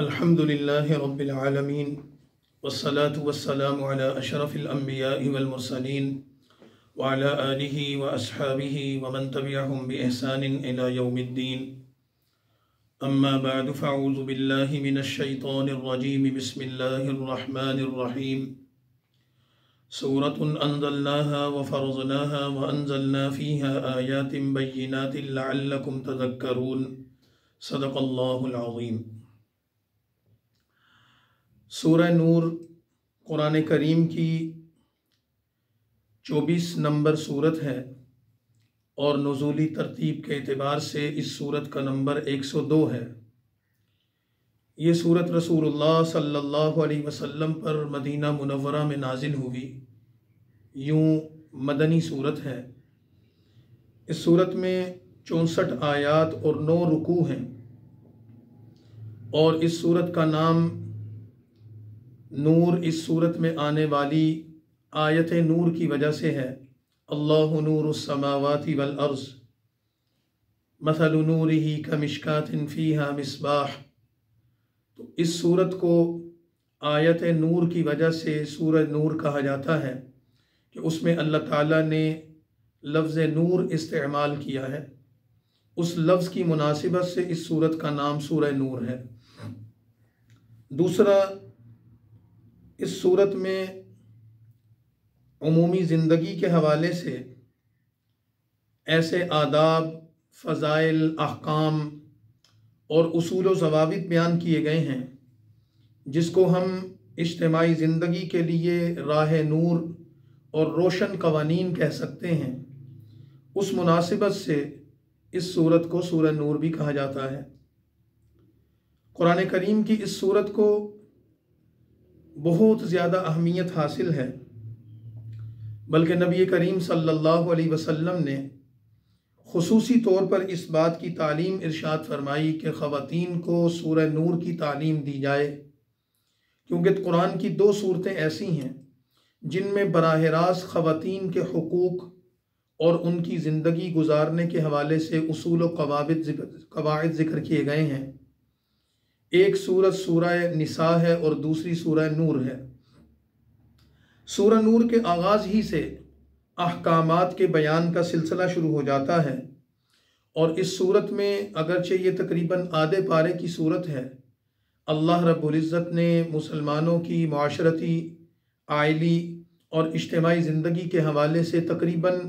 अल्हम्दुलिल्लाहि रब्बिल आलमीन वस्सलातु वस्सलामु अला अशरफिल अंबियाइ वल मुरसलीन व अला आलिहि व अस्हाबिहि व मन तबिअहुम बि इहसानिन इला यौमिद्दीन। अम्मा बअदु फ़अऊज़ु बिल्लाहि मिनश शैतानिर रजीम। बिस्मिल्लाहिर रहमानिर रहीम। सूरतुन अंज़लनाहा व फ़रज़नाहा व अंज़लना फ़ीहा आयातिन बय्यिनातिन लअल्लकुम तज़क्करून। सदक़ल्लाहुल अज़ीम। सूरह नूर कुरान करीम की 24 नंबर सूरत है और नुज़ूली तरतीब के एतबार से इस सूरत का नंबर 102 है। ये सूरत रसूलुल्लाह सल्लल्लाहु अलैहि वसल्लम पर मदीना मुनव्वरा में नाजिल हुई। यूँ मदनी सूरत है। इस सूरत में 64 आयात और 9 रुकू हैं और इस सूरत का नाम नूर इस सूरत में आने वाली आयत नूर की वजह से है। अल्लाहु नूरुस समावाति वल अर्ज़ मसलु नूरिही कमिश्कातिन फ़ीहा मिस्बाह। तो इस सूरत को आयत नूर की वजह से सूरह नूर कहा जाता है कि उसमें अल्लाह ताला ने लफ्ज़ नूर इस्तेमाल किया है। उस लफ्ज़ की मुनासिबत से इस सूरत का नाम सूरह नूर है। दूसरा, इस सूरत में उमूमी ज़िंदगी के हवाले से ऐसे आदाब, फ़ज़ाइल, अहकाम और उसूल व ज़वाबित बयान किए गए हैं जिसको हम इज्तिमाई ज़िंदगी के लिए राह नूर और रोशन क़वानीन कह सकते हैं। उस मुनासिबत से इस सूरत को सूरह नूर भी कहा जाता है। कुरान करीम की इस सूरत को बहुत ज़्यादा अहमियत हासिल है, बल्कि नबी करीम सल्लल्लाहु अलैहि वसल्लम ने खुसूसी तौर पर इस बात की तालीम इरशाद फरमाई कि ख़वातीन को सूरह नूर की तालीम दी जाए, क्योंकि कुरान की 2 सूरतें ऐसी हैं जिनमें बराह रास्त ख़वातीन के हुकूक और उनकी ज़िंदगी गुजारने के हवाले से उसूल व कवाइद ज़िक्र किए गए हैं। एक सूरत सूरह निसा है और दूसरी सूरह नूर है। सूरह नूर के आगाज़ ही से अहकामात के बयान का सिलसिला शुरू हो जाता है और इस सूरत में अगरचे ये तकरीबन आधे पारे की सूरत है, अल्लाह रब्बुल इज़्ज़त ने मुसलमानों की माशरती, आइली और इज्तिमाई ज़िंदगी के हवाले से तकरीबन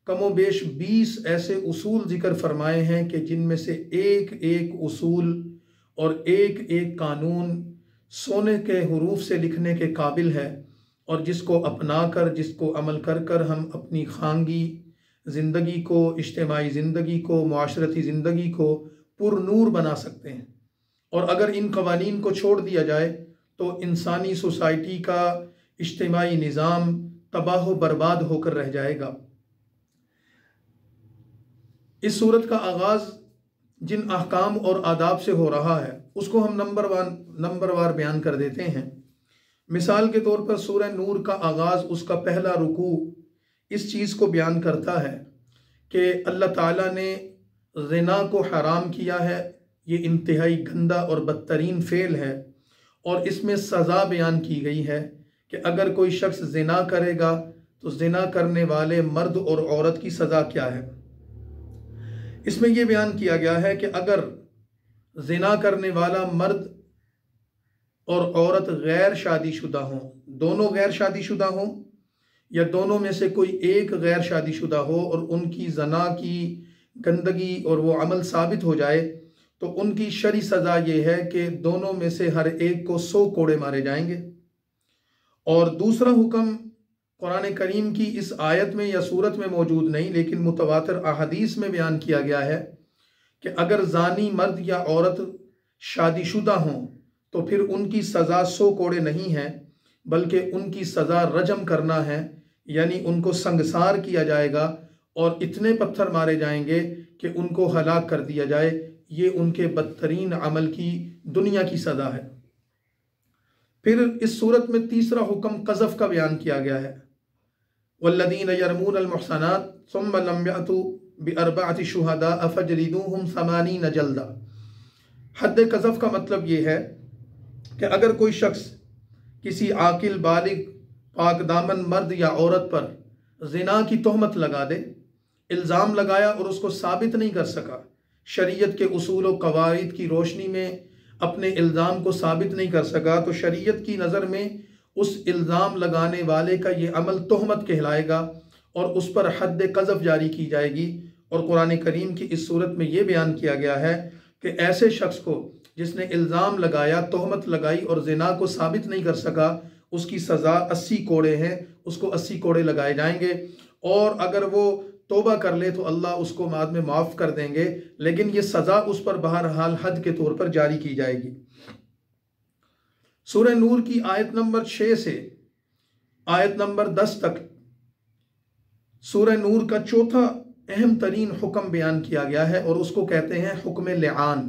कमो बेश 20 ऐसे उसूल ज़िक्र फरमाए हैं कि जिनमें से एक एक उसूल और एक एक कानून सोने के हुरूफ से लिखने के काबिल है और जिसको अपना कर, जिसको अमल कर कर हम अपनी खानगी ज़िंदगी को, इज्तिमाई ज़िंदगी को, मुआशरती ज़िंदगी को पुरनूर बना सकते हैं। और अगर इन क़वानीन को छोड़ दिया जाए तो इंसानी सोसाइटी का इज्तिमाई निज़ाम तबाह बर्बाद होकर रह जाएगा। इस सूरत का आगाज़ जिन अहकाम और आदाब से हो रहा है उसको हम नंबरवार बयान कर देते हैं। मिसाल के तौर पर सूरह नूर का आगाज़, उसका पहला रुकू इस चीज़ को बयान करता है कि अल्लाह ताला ने ज़िना को हराम किया है। ये इंतहाई गंदा और बदतरीन फ़ेल है और इसमें सज़ा बयान की गई है कि अगर कोई शख्स ज़िना करेगा तो ज़िना करने वाले मर्द और औरत की सज़ा क्या है। इसमें यह बयान किया गया है कि अगर ज़िना करने वाला मर्द और औरत गैर शादीशुदा हों, दोनों गैर शादीशुदा हों या दोनों में से कोई एक गैर शादीशुदा हो और उनकी ज़ना की गंदगी और वो अमल साबित हो जाए तो उनकी शरई सज़ा ये है कि दोनों में से हर एक को 100 कोड़े मारे जाएंगे। और दूसरा हुक्म कुरान करीम की इस आयत में या सूरत में मौजूद नहीं, लेकिन मुतवातिर अहादीस में बयान किया गया है कि अगर जानी मर्द या औरत शादीशुदा हों तो फिर उनकी सज़ा 100 कोड़े नहीं है, बल्कि उनकी सज़ा रजम करना है, यानी उनको संगसार किया जाएगा और इतने पत्थर मारे जाएंगे कि उनको हलाक कर दिया जाए। ये उनके बदतरीन अमल की दुनिया की सज़ा है। फिर इस सूरत में तीसरा हुक्म क़ज़फ़ का बयान किया गया है। वल्लज़ीना यरमूनल मुहसनात सुम्मा लम यअतू बिअरबअति शुहदा फजलिदूहुम 80 जल्दा। हद क़ज़फ़ का मतलब ये है कि अगर कोई शख्स किसी आकिल बालिग पाकदामन मर्द या औरत पर ज़िना की तोहमत लगा दे, इल्ज़ाम लगाया और उसको साबित नहीं कर सका, शरीयत के उसूल व कवाइद की रोशनी में अपने इल्ज़ाम को साबित नहीं कर सका, तो शरीयत की नज़र में उस इल्ज़ाम लगाने वाले का ये अमल तोहमत कहलाएगा और उस पर हद क़ज़फ़ जारी की जाएगी। और कुरान करीम की इस सूरत में ये बयान किया गया है कि ऐसे शख्स को जिसने इल्ज़ाम लगाया, तोहमत लगाई और ज़िना को साबित नहीं कर सका, उसकी सज़ा 80 कोड़े हैं, उसको 80 कोड़े लगाए जाएंगे। और अगर वो तौबा कर ले तो अल्लाह उसको बाद में माफ़ कर देंगे, लेकिन ये सज़ा उस पर बहरहाल हद के तौर पर जारी की जाएगी। सूरह नूर की आयत नंबर 6 से आयत नंबर 10 तक सूरह नूर का चौथा अहम तरीन हुक्म बयान किया गया है और उसको कहते हैं हुक्म लिआन।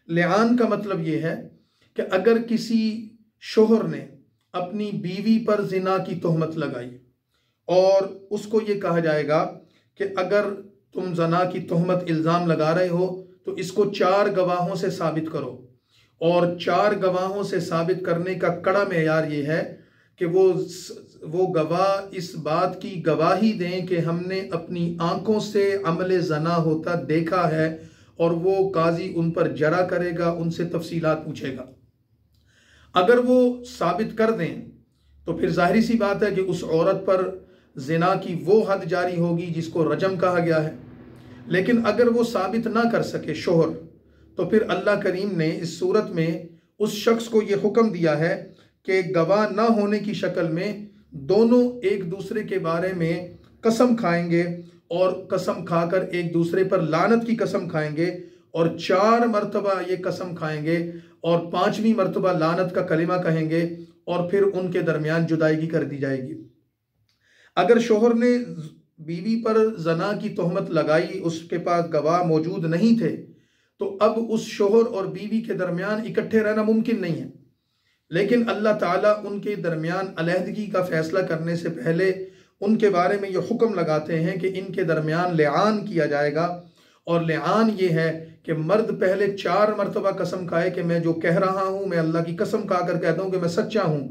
लिआन का मतलब ये है कि अगर किसी शोहर ने अपनी बीवी पर ज़िना की तोहमत लगाई और उसको ये कहा जाएगा कि अगर तुम ज़ना की तोहमत इल्ज़ाम लगा रहे हो तो इसको 4 गवाहों से साबित करो, और 4 गवाहों से साबित करने का कड़ा मेयार ये है कि वो गवाह इस बात की गवाही दें कि हमने अपनी आंखों से अमल ज़ना होता देखा है, और वो काजी उन पर जरा करेगा, उनसे तफसीलात पूछेगा। अगर वो साबित कर दें तो फिर जाहिर सी बात है कि उस औरत पर ज़िना की वो हद जारी होगी जिसको रजम कहा गया है। लेकिन अगर वो साबित ना कर सके शोहर, तो फिर अल्लाह करीम ने इस सूरत में उस शख्स को ये हुक्म दिया है कि गवाह ना होने की शक्ल में दोनों एक दूसरे के बारे में कसम खाएंगे और कसम खाकर एक दूसरे पर लानत की कसम खाएंगे और 4 मरतबा ये कसम खाएंगे और 5वीं मरतबा लानत का कलिमा कहेंगे और फिर उनके दरमियान जुदाई कर दी जाएगी। अगर शोहर ने बीवी पर ज़ना की तोहमत लगाई, उसके पास गवाह मौजूद नहीं थे, तो अब उस शोहर और बीवी के दरमियान इकट्ठे रहना मुमकिन नहीं है। लेकिन अल्लाह ताला उनके दरमियान अलहदगी का फैसला करने से पहले उनके बारे में ये हुक्म लगाते हैं कि इनके दरमियान लिआन किया जाएगा। और लिआन ये है कि मर्द पहले 4 मरतबा कसम खाए कि मैं जो कह रहा हूँ, मैं अल्लाह की कसम खाकर कहता हूँ कि मैं सच्चा हूँ,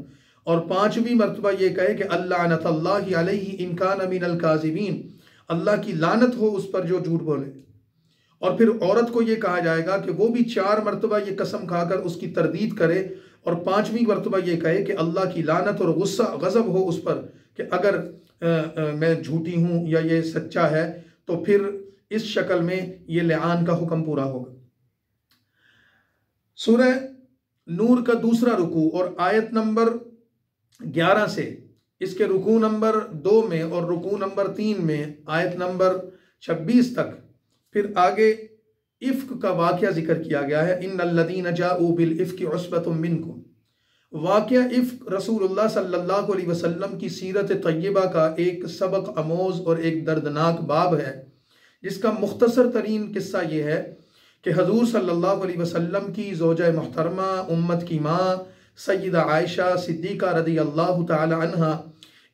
और 5वीं मरतबा ये कहे कि अल्लानतल्लाहि अलैहि इन कान मिनल काज़िबीन, अल्लाह की लानत हो उस पर जो झूठ बोले। और फिर औरत को ये कहा जाएगा कि वो भी 4 मरतबा ये कसम खाकर उसकी तरदीद करे और 5वीं मरतबा ये कहे कि अल्लाह की लानत और गुस्सा गज़ब हो उस पर कि अगर मैं झूठी हूँ या ये सच्चा है, तो फिर इस शक्ल में ये लिआन का हुक्म पूरा होगा। सूरह नूर का दूसरा रुकू और आयत नंबर 11 से इसके रुकू नंबर 2 में और रुकू नंबर 3 में आयत नंबर 26 तक फिर आगे इफ्क का वाक़या जिक्र किया गया है। इन्नल्लज़ीना जाऊ बिल इफ्की उस्बतुम मिनकुम। वाक़या इफ्क रसूलुल्लाह सल्लल्लाहु अलैहि वसल्लम की सीरत तय्यबा का एक सबक आमोज़ और एक दर्दनाक बाब है, जिसका मुख्तसर तरीन किस्सा ये है कि हजूर सल्लल्लाहु अलैहि वसल्लम की ज़ौजा मोहतरमा, उम्मत की माँ सय्यदा आयशा सिद्दीक़ा रज़ी अल्लाह ताला अन्हा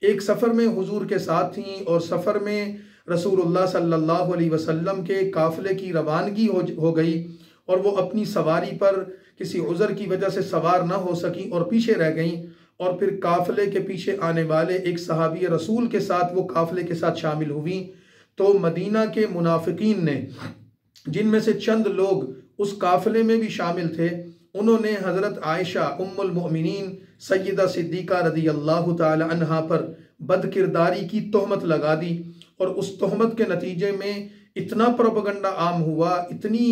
एक सफ़र में हुजूर के साथ थीं और सफ़र में रसूलुल्लाह सल्लल्लाहु अलैहि वसल्लम के काफ़िले की रवानगी हो गई और वो अपनी सवारी पर किसी उज़र की वजह से सवार ना हो सकी और पीछे रह गईं। और फिर काफ़िले के पीछे आने वाले एक सहाबी रसूल के साथ वो काफ़िले के साथ शामिल हुई। तो मदीना के मुनाफिकीन ने, जिनमें से चंद लोग उस काफ़िले में भी शामिल थे, उन्होंने हज़रत आयशा उम्मुल मोमिनीन सय्यदा सिद्दीक़ा रज़ी अल्लाह ताला अन्हा पर बदकिरदारी की तोहमत लगा दी। और उस तोहमत के नतीजे में इतना प्रोपेगेंडा आम हुआ, इतनी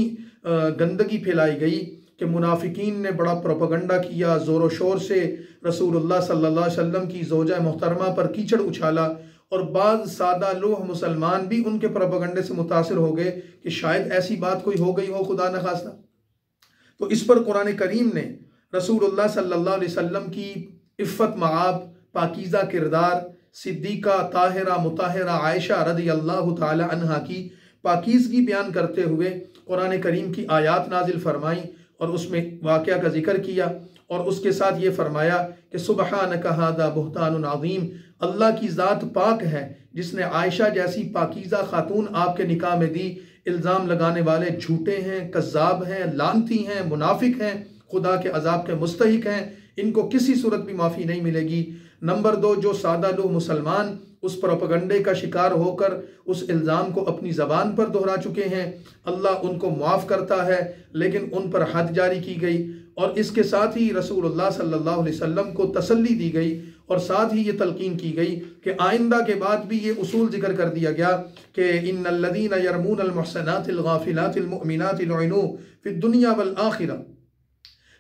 गंदगी फैलाई गई कि मुनाफिकीन ने बड़ा प्रोपेगेंडा किया, ज़ोर शोर से रसूलुल्लाह सल्लल्लाहु अलैहि वसल्लम की ज़ौजा मोहतरमा पर कीचड़ उछाला। और बाद सादा लोह मुसलमान भी उनके प्रोपेगेंडे से मुतासिर हो गए कि शायद ऐसी बात कोई हो गई हो, खुदा न खास्ता। तो इस पर कुरान करीम ने रसूलुल्लाह सल्लल्लाहु अलैहि वसल्लम की इफ़्फ़त मआब, पाकीज़ा किरदार, सिद्दीक़ा ताहिरा मुताहिरा आयशा रज़ी अल्लाह ताला अन्हा की पाकीज़गी बयान करते हुए कुरान करीम की आयात नाजिल फरमाई और उसमें वाक़या का जिक्र किया। और उसके साथ ये फरमाया कि सुबहानका हादा बुहतानुन अज़ीम, अल्लाह की ज़ात पाक है जिसने आयशा जैसी पाकीज़ा खातून आपके निकाह में दी। इल्ज़ाम लगाने वाले झूठे हैं, कज़्ज़ाब हैं, लानती हैं, मुनाफिक हैं, खुदा के अजाब के मुस्तहिक हैं, इनको किसी सूरत भी माफ़ी नहीं मिलेगी। नंबर 2, जो सादा लोग मुसलमान उस प्रोपेगंडे का शिकार होकर उस इल्ज़ाम को अपनी ज़बान पर दोहरा चुके हैं, अल्लाह उनको माफ़ करता है, लेकिन उन पर हद जारी की गई और इसके साथ ही रसूलुल्लाह सल्लल्लाहु अलैहि वसल्लम को तसल्ली दी गई और साथ ही ये तलकीन की गई कि आइंदा के बाद भी ये उसूल जिक्र कर दिया गया कि इन्नल्लज़ीना यरमूनल मुहसनातिल गाफिलातिल मुअमिनातिल लुइनू फिद दुनिया वल आखिरा,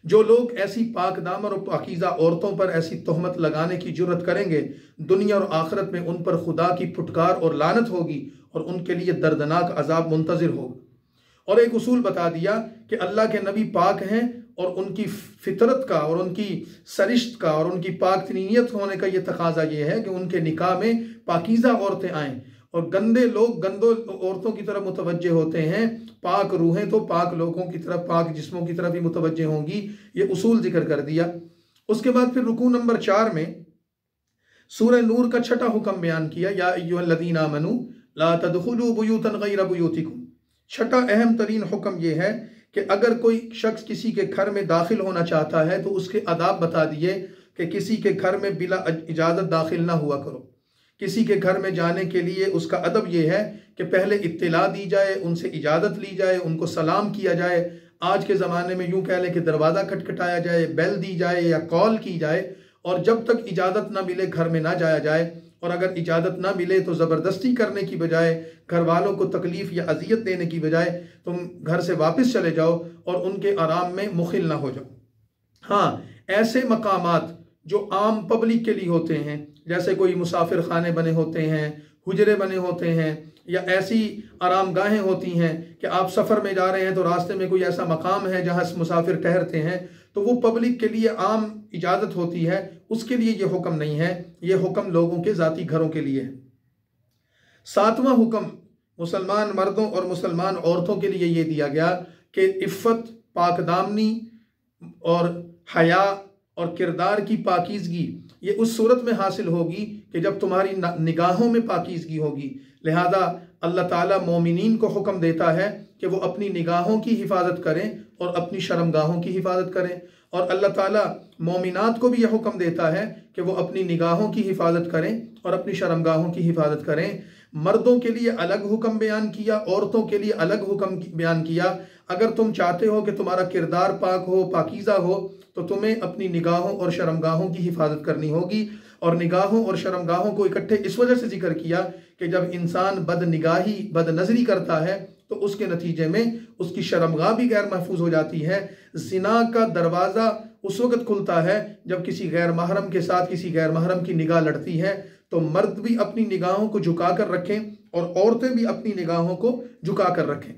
जो लोग ऐसी पाक दामन और पाकीज़ा औरतों पर ऐसी तोहमत लगाने की जुर्रत करेंगे, दुनिया और आखिरत में उन पर खुदा की फुटकार और लानत होगी और उनके लिए दर्दनाक अजाब मुंतज़िर होगा। और एक उसूल बता दिया कि अल्लाह के नबी पाक हैं और उनकी फितरत का और उनकी सरिश्त का और उनकी पाक नीयत होने का ये तकाजा ये है कि उनके निकाह में पाकीज़ा औरतें आएँ और गंदे लोग गंदो औरतों की तरफ मुतवज्जे होते हैं, पाक रूहें तो पाक लोगों की तरफ, पाक जिस्मों की तरफ ही मुतवज्जे होंगी। ये उसूल जिक्र कर दिया। उसके बाद फिर रुकू नंबर 4 में सूरह नूर का 6ठा हुक्म बयान किया, या अय्युहल्लज़ीना आमनू ला तदखुलू बुयूतन गैर बुयूतिकुम। 6ठा अहम तरीन हुक्म ये है कि अगर कोई शख्स किसी के घर में दाखिल होना चाहता है तो उसके आदाब बता दिए कि किसी के घर में बिला इजाज़त दाखिल ना हुआ करो। किसी के घर में जाने के लिए उसका अदब यह है कि पहले इत्तिला दी जाए, उनसे इजाज़त ली जाए, उनको सलाम किया जाए। आज के ज़माने में यूँ कह लें कि दरवाज़ा खटखटाया जाए, बेल दी जाए या कॉल की जाए, और जब तक इजाज़त ना मिले घर में ना जाया जाए। और अगर इजाज़त ना मिले तो ज़बरदस्ती करने की बजाय, घर वालों को तकलीफ़ या अजियत देने की बजाय तुम घर से वापस चले जाओ और उनके आराम में मुखिल ना हो जाओ। हाँ, ऐसे मकामात जो आम पब्लिक के लिए होते हैं, जैसे कोई मुसाफिर खाने बने होते हैं, हुजरे बने होते हैं, या ऐसी आराम गाहें होती हैं कि आप सफ़र में जा रहे हैं तो रास्ते में कोई ऐसा मकाम है जहाँ मुसाफिर ठहरते हैं, तो वो पब्लिक के लिए आम इजाज़त होती है, उसके लिए ये हुक्म नहीं है। ये हुक्म लोगों के ज़ाती घरों के लिए है। 7वां हुक्म मुसलमान मर्दों और मुसलमान औरतों के लिए ये दिया गया कि इफ़्फ़त, पाकदामनी और हया और किरदार की पाकीज़गी ये उस सूरत में हासिल होगी कि जब तुम्हारी निगाहों में पाकीज़गी होगी। लिहाजा अल्लाह ताला मोमिनीन को हुक्म देता है कि वो अपनी निगाहों की हिफाजत करें और अपनी शर्मगाहों की हिफाजत करें, और अल्लाह ताला मोमिनात को भी यह हुक्म देता है कि वो अपनी निगाहों की हिफाजत करें और अपनी शर्मगाहों की हिफाजत करें। मर्दों के लिए अलग हुक्म बयान किया, औरतों के लिए अलग हुक्म बयान किया। अगर तुम चाहते हो कि तुम्हारा किरदार पाक हो, पाकीज़ा हो, तो तुम्हें अपनी निगाहों और शर्मगाहों की हिफाजत करनी होगी। और निगाहों और शर्मगाहों को इकट्ठे इस वजह से जिक्र किया कि जब इंसान बदनिगाही, बदनज़री करता है तो उसके नतीजे में उसकी शर्मगाह भी गैर महफूज हो जाती है। ज़िना का दरवाज़ा उस वक़्त खुलता है जब किसी गैर महरम के साथ किसी गैर महरम की निगाह लड़ती है। तो मर्द भी अपनी निगाहों को झुका कर रखें और औरतें भी अपनी निगाहों को झुका कर रखें।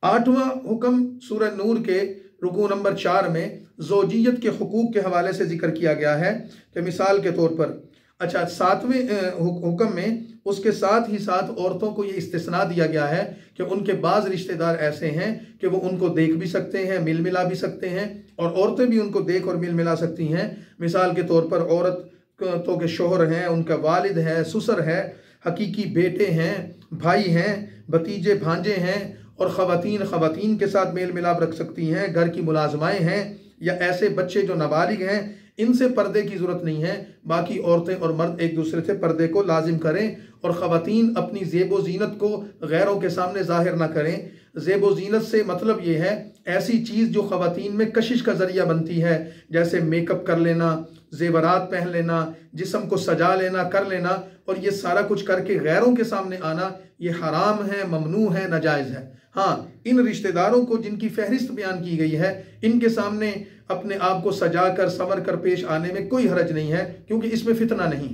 8वां हुक्म सूरह नूर के रुकू नंबर 4 में ज़ौजियत के हुकूक के हवाले से जिक्र किया गया है कि मिसाल के तौर पर, अच्छा 7वें हुक्म में उसके साथ ही साथ औरतों को ये इस्तिस्ना दिया गया है कि उनके बाज़ रिश्तेदार ऐसे हैं कि वो उनको देख भी सकते हैं, मिल मिला भी सकते हैं, और औरतें भी उनको देख और मिल मिला सकती हैं। मिसाल के तौर पर औरत तो के शोहर हैं, उनका वालिद है, ससुर है, हकीकी बेटे हैं, भाई हैं, भतीजे भांजे हैं, और ख़वातीन के साथ मेल मिलाप रख सकती हैं, घर की मुलाजमाएँ हैं, या ऐसे बच्चे जो नाबालिग हैं, इनसे पर्दे की ज़रूरत नहीं है। बाकी औरतें और मर्द एक दूसरे से पर्दे को लाजिम करें, और ख़वातीन अपनी ज़ेबो ज़ीनत को गैरों के सामने ज़ाहिर ना करें। ज़ेबो ज़ीनत से मतलब ये है ऐसी चीज़ जो ख़वातीन में कशिश का ज़रिया बनती है, जैसे मेकअप कर लेना, ज़ेवरात पहन लेना, जिस्म को सजा लेना, कर लेना, और ये सारा कुछ करके गैरों के सामने आना, ये हराम है, ममनू है, नाजायज़ है। हाँ, इन रिश्तेदारों को जिनकी फहरिस्त बयान की गई है, इनके सामने अपने आप को सजा कर संवर कर पेश आने में कोई हरज नहीं है, क्योंकि इसमें फितना नहीं।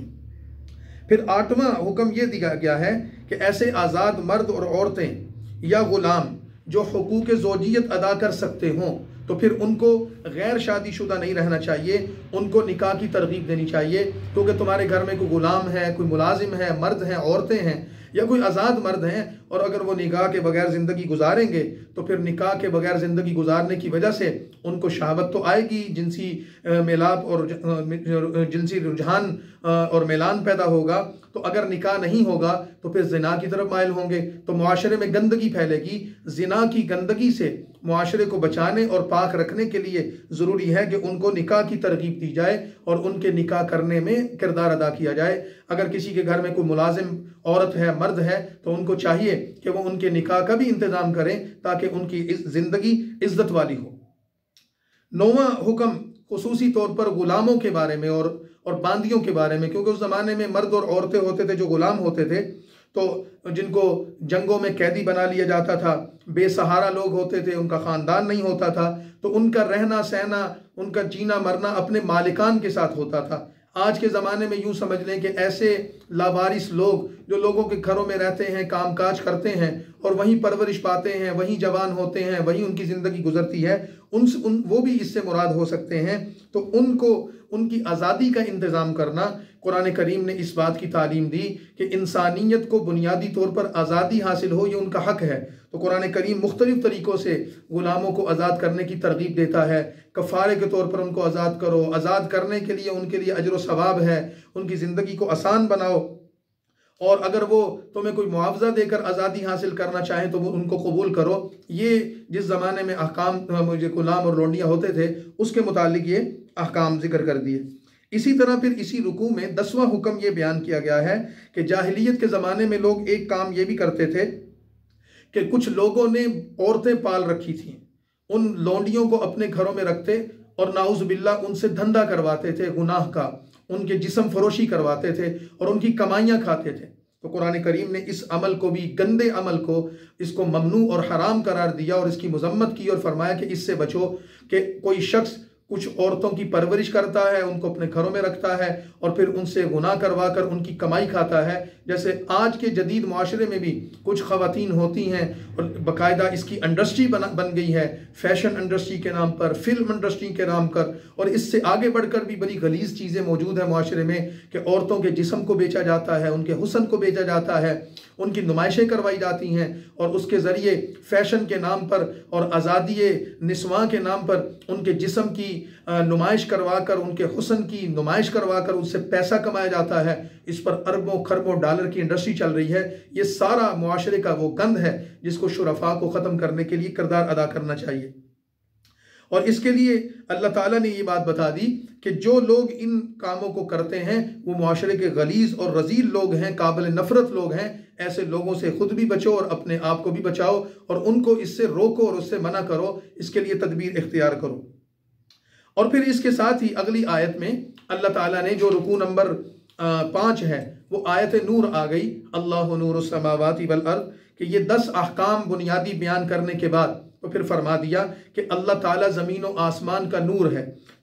फिर 8वां हुक्म यह दिया गया है कि ऐसे आज़ाद मर्द और औरतें या गुलाम जो हुकूक ज़ौजियत अदा कर सकते हों, तो फिर उनको गैर शादीशुदा नहीं रहना चाहिए, उनको निकाह की तरगीब देनी चाहिए। क्योंकि तुम्हारे घर में कोई गुलाम है, कोई मुलाजिम है, मर्द हैं, औरतें हैं, या कोई आज़ाद मर्द हैं, और अगर वो निकाह के बगैर ज़िंदगी गुजारेंगे तो फिर निकाह के बगैर ज़िंदगी गुजारने की वजह से उनको शहावत तो आएगी, जिनसी मेलाप और जिनसी रुझान और मेलान पैदा होगा। तो अगर निकाह नहीं होगा तो फिर ज़िना की तरफ माइल होंगे, तो मुआशरे में गंदगी फैलेगी। ज़िना की गंदगी से मुआशरे को बचाने और पाक रखने के लिए ज़रूरी है कि उनको निकाह की तरगीब दी जाए और उनके निकाह करने में किरदार अदा किया जाए। अगर किसी के घर में कोई मुलाजिम औरत है, मर्द है, तो उनको चाहिए कि वो उनके निकाह का भी इंतज़ाम करें ताकि उनकी ज़िंदगी इज़्ज़त वाली हो। 9वां हुक्म खुसूसी तौर पर ग़ुलामों के बारे में और बांदियों के बारे में, क्योंकि उस ज़माने में मर्द और औरतें होते थे जो ग़ुलाम होते थे, तो जिनको जंगों में कैदी बना लिया जाता था, बेसहारा लोग होते थे, उनका ख़ानदान नहीं होता था, तो उनका रहना सहना, उनका जीना मरना अपने मालिकान के साथ होता था। आज के ज़माने में यूँ समझ लें कि ऐसे लावारिस लोग जो लोगों के घरों में रहते हैं, कामकाज करते हैं और वहीं परवरिश पाते हैं, वहीं जवान होते हैं, वहीं उनकी ज़िंदगी गुजरती है, वो भी इससे मुराद हो सकते हैं। तो उनको उनकी आज़ादी का इंतज़ाम करना, कुरान करीम ने इस बात की तालीम दी कि इंसानियत को बुनियादी तौर पर आज़ादी हासिल हो, ये उनका हक़ है। तो कुरान करीम मुख्तलिफ़ तरीक़ों से ग़ुलामों को आज़ाद करने की तरगीब देता है। कफ़ारे के तौर पर उनको आज़ाद करो, आज़ाद करने के लिए उनके लिए अजर व सवाब है, उनकी ज़िंदगी को आसान बनाओ, और अगर वो तुम्हें कोई मुआवजा देकर आज़ादी हासिल करना चाहें तो वो उनको कबूल करो। ये जिस ज़माने में अहकाम मुझे ग़ुलाम और लौंडियाँ होते थे उसके मुतालिक ये अहकाम ज़िक्र कर दिए। इसी तरह फिर इसी रुकू में 10वां हुक्म ये बयान किया गया है कि जाहिलियत के ज़माने में लोग एक काम ये भी करते थे कि कुछ लोगों ने औरतें पाल रखी थीं, उन लौंडियों को अपने घरों में रखते और नाउज़ बिल्लाह उनसे धंधा करवाते थे गुनाह का, उनके जिस्म फरोशी करवाते थे और उनकी कमाइयाँ खाते थे। तो कुरान करीम ने इस अमल को भी, गंदे अमल को, इसको ममनू और हराम करार दिया और इसकी मजम्मत की और फरमाया कि इससे बचो कि कोई शख्स कुछ औरतों की परवरिश करता है, उनको अपने घरों में रखता है और फिर उनसे गुनाह करवा कर उनकी कमाई खाता है। जैसे आज के जदीद माशरे में भी कुछ ख़वातीन होती हैं और बाकायदा इसकी इंडस्ट्री बन गई है, फैशन इंडस्ट्री के नाम पर, फिल्म इंडस्ट्री के नाम पर, और इससे आगे बढ़कर भी बड़ी गलीज़ चीज़ें मौजूद हैं माशरे में कि औरतों के जिस्म को बेचा जाता है, उनके हुस्न को बेचा जाता है, उनकी नुमाइशें करवाई जाती हैं और उसके ज़रिए फ़ैशन के नाम पर और आज़ादी निस्वां के नाम पर उनके जिस्म की नुमाइश करवा कर, उनके हुस्न की नुमाइश करवा कर उससे पैसा कमाया जाता है। इस पर अरबों खरबों डॉलर की इंडस्ट्री चल रही है। ये सारा मुआशरे का वो गंद है जिसको शुरफा को ख़त्म करने के लिए किरदार अदा करना चाहिए। और इसके लिए अल्लाह ताला ने ये बात बता दी कि जो लोग इन कामों को करते हैं वो मुआशरे के गलीज़ और रज़ील लोग हैं, काबिल नफ़रत लोग हैं। ऐसे लोगों से खुद भी बचो और अपने आप को भी बचाओ और उनको इससे रोको और उससे मना करो, इसके लिए तदबीर इख्तियार करो। और फिर इसके साथ ही अगली आयत में अल्लाह ताला ने जो रुकू नंबर 5 है वो आयत नूर आ गई, अल्लाहु नूरुस समावाति वल अर्द, कि ये 10 अहकाम बुनियादी बयान करने के बाद तो फिर फरमा दिया कि अल्लाह ताला ज़मीन और आसमान का नूर है।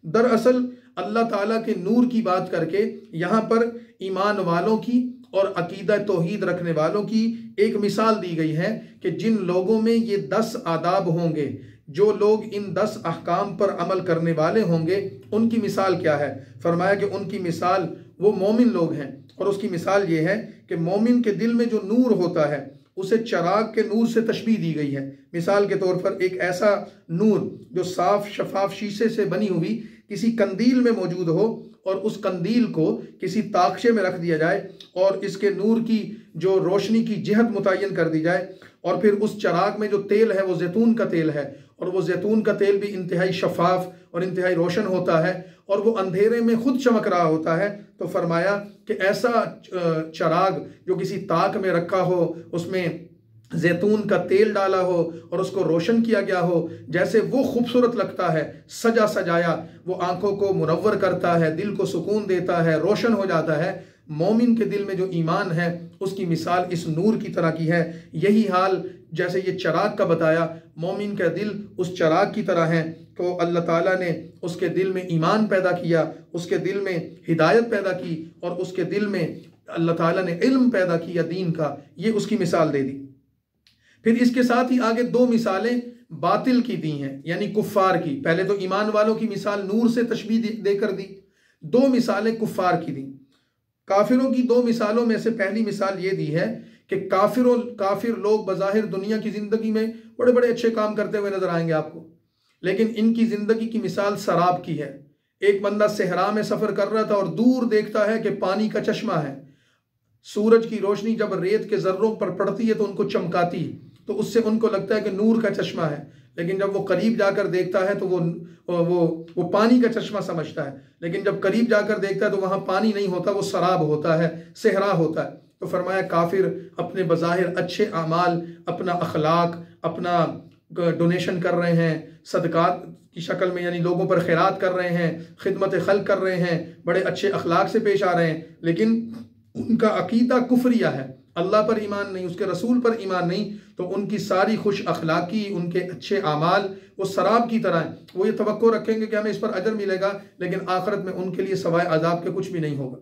दरअसल अल्लाह ताला के नूर की बात करके यहाँ पर ईमान वालों की और अकीदा तौहीद रखने वालों की एक मिसाल दी गई है कि जिन लोगों में ये 10 आदाब होंगे, जो लोग इन 10 अहकाम पर अमल करने वाले होंगे, उनकी मिसाल क्या है। फरमाया कि उनकी मिसाल वो मोमिन लोग हैं और उसकी मिसाल ये है कि मोमिन के दिल में जो नूर होता है उसे चराग के नूर से तशबीह दी गई है। मिसाल के तौर पर एक ऐसा नूर जो साफ शफाफ शीशे से बनी हुई किसी कंदील में मौजूद हो और उस कंदील को किसी ताकशे में रख दिया जाए और इसके नूर की जो रोशनी की जिहत मुतय्यन कर दी जाए, और फिर उस चराग में जो तेल है वो जैतून का तेल है और वो जैतून का तेल भी इंतहाई शफाफ और इंतहाई रोशन होता है और वो अंधेरे में खुद चमक रहा होता है। तो फरमाया कि ऐसा चराग जो किसी ताक में रखा हो, उसमें जैतून का तेल डाला हो और उसको रोशन किया गया हो, जैसे वो खूबसूरत लगता है, सजा सजाया, वो आंखों को मुनव्वर करता है, दिल को सुकून देता है, रोशन हो जाता है। मोमिन के दिल में जो ईमान है उसकी मिसाल इस नूर की तरह की है। यही हाल जैसे ये चराग का बताया, मोमिन का दिल उस चराग की तरह है। तो अल्लाह ताला ने उसके दिल में ईमान पैदा किया, उसके दिल में हिदायत पैदा की और उसके दिल में अल्लाह ताला ने इल्म पैदा किया दीन का। ये उसकी मिसाल दे दी। फिर इसके साथ ही आगे 2 मिसालें बातिल की दी हैं, यानी कुफ्फार की। पहले तो ईमान वालों की मिसाल नूर से तशबीह देकर दी, 2 मिसालें कुफ्फार की दी। काफिरों की 2 मिसालों में से पहली मिसाल ये दी है कि काफिर लोग बज़ाहिर दुनिया की ज़िंदगी में बड़े बड़े अच्छे काम करते हुए नजर आएंगे आपको, लेकिन इनकी ज़िंदगी की मिसाल शराब की है। एक बंदा सहरा में सफ़र कर रहा था और दूर देखता है कि पानी का चश्मा है। सूरज की रोशनी जब रेत के जर्रों पर पड़ती है तो उनको चमकाती है, तो उससे उनको लगता है कि नूर का चश्मा है। लेकिन जब वो करीब जाकर देखता है तो वो पानी का चश्मा समझता है, लेकिन जब करीब जाकर देखता है तो वहाँ पानी नहीं होता, वो शराब होता है, सहरा होता है। तो फरमाया काफिर अपने बज़ाहिर अच्छे अमाल, अपना अखलाक, अपना डोनेशन कर रहे हैं सदकात की शक्ल में, यानी लोगों पर खैरात कर रहे हैं, खिदमत खल्क कर रहे हैं, बड़े अच्छे अखलाक से पेश आ रहे हैं, लेकिन उनका अकीदा कुफरिया है, अल्लाह पर ईमान नहीं, उसके रसूल पर ईमान नहीं, तो उनकी सारी खुश अखलाकी, उनके अच्छे आमाल वो शराब की तरह है। वो ये तवक्को रखेंगे कि हमें इस पर अजर मिलेगा, लेकिन आखिरत में उनके लिए सवाए अजाब के कुछ भी नहीं होगा।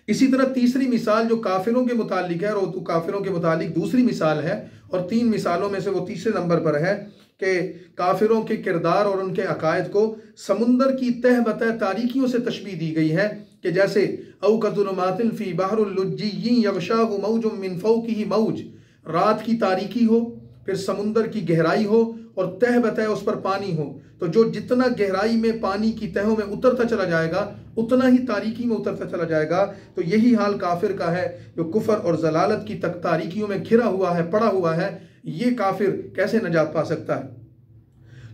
इसी तरह तीसरी मिसाल जो काफिरों के मुतालिक है, और तो काफिरों के मुतालिक दूसरी मिसाल है, और 3 मिसालों में से वो तीसरे नंबर पर है कि काफिरों के किरदार और उनके अकायद को समुंदर की तह बतह तारीकियों से तशबीह दी गई है कि जैसे औकतुलमातिल फी बहरुल लुज्जी यगशाहु मौजुम मिन फौकिही मौज, रात की तारीकी हो, फिर समुंदर की गहराई हो और तह बतह उस पर पानी हो, तो जो जितना गहराई में पानी की तहों में उतरता चला जाएगा उतना ही तारीकी में उतरता चला जाएगा। तो यही हाल काफिर का है जो कुफर और जलालत की तक तारीकियों में घिरा हुआ है, पड़ा हुआ है। ये काफिर कैसे नजात पा सकता है?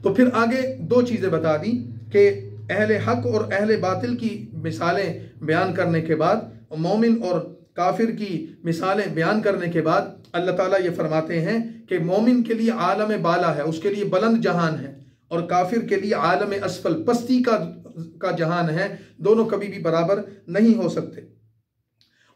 तो फिर आगे 2 चीजें बता दी कि अहले हक और अहले बातिल की मिसालें बयान करने के बाद, मोमिन और काफिर की मिसालें बयान करने के बाद अल्लाह ताला ये फरमाते हैं कि मोमिन के लिए आलम बाला है, उसके लिए बुलंद जहान है, और काफिर के लिए आलम असफल, पस्ती का जहान है। दोनों कभी भी बराबर नहीं हो सकते।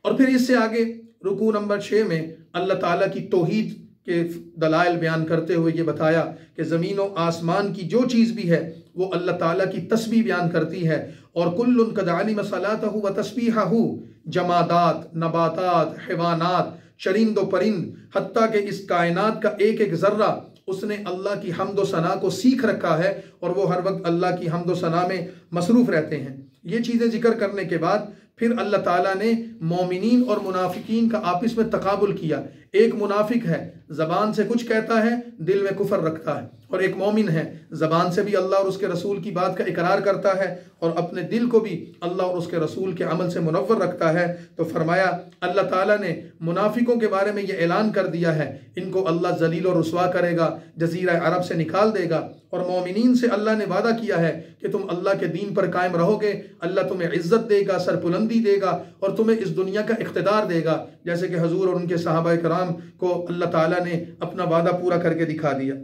और फिर इससे आगे रुकू नंबर 6 में अल्लाह ताला की तौहीद के दलाइल बयान करते हुए ये बताया कि ज़मीन और आसमान की जो चीज़ भी है वो अल्लाह ताला की तस्बीह बयान करती है। और कुल्लुन कद अलिम सलातहु व तस्बीहहु, जमादात, नबातात, हैवानात, चरिंद व परिंद, हत्ता के इस कायनात का एक एक ज़र्रा उसने अल्लाह की हम्द व सना को सीख रखा है, और वो हर वक्त अल्लाह की हम्द व सना में मसरूफ़ रहते हैं। ये चीज़ें जिक्र करने के बाद फिर अल्लाह ताला ने मोमिनीन और मुनाफिकीन का आपस में तकाबुल किया। एक मुनाफिक है, ज़बान से कुछ कहता है, दिल में कुफर रखता है, और एक मोमिन है, ज़बान से भी अल्लाह और उसके रसूल की बात का इकरार करता है और अपने दिल को भी अल्लाह और उसके रसूल के अमल से मुनव्वर रखता है। तो फरमाया अल्लाह ताला ने मुनाफिकों के बारे में ये ऐलान कर दिया है, इनको अल्लाह जलील और रुसवा करेगा, जजीरा अरब से निकाल देगा। और मोमिनीन से अल्लाह ने वादा किया है कि तुम अल्लाह के दीन पर कायम रहोगे, अल्लाह तुम्हें इज्जत देगा, सरबुलंदी देगा, और तुम्हें इस दुनिया का इख्तिदार देगा, जैसे कि हजूर और उनके सहाबा कराम को अल्लाह ताला ने अपना वादा पूरा करके दिखा दिया।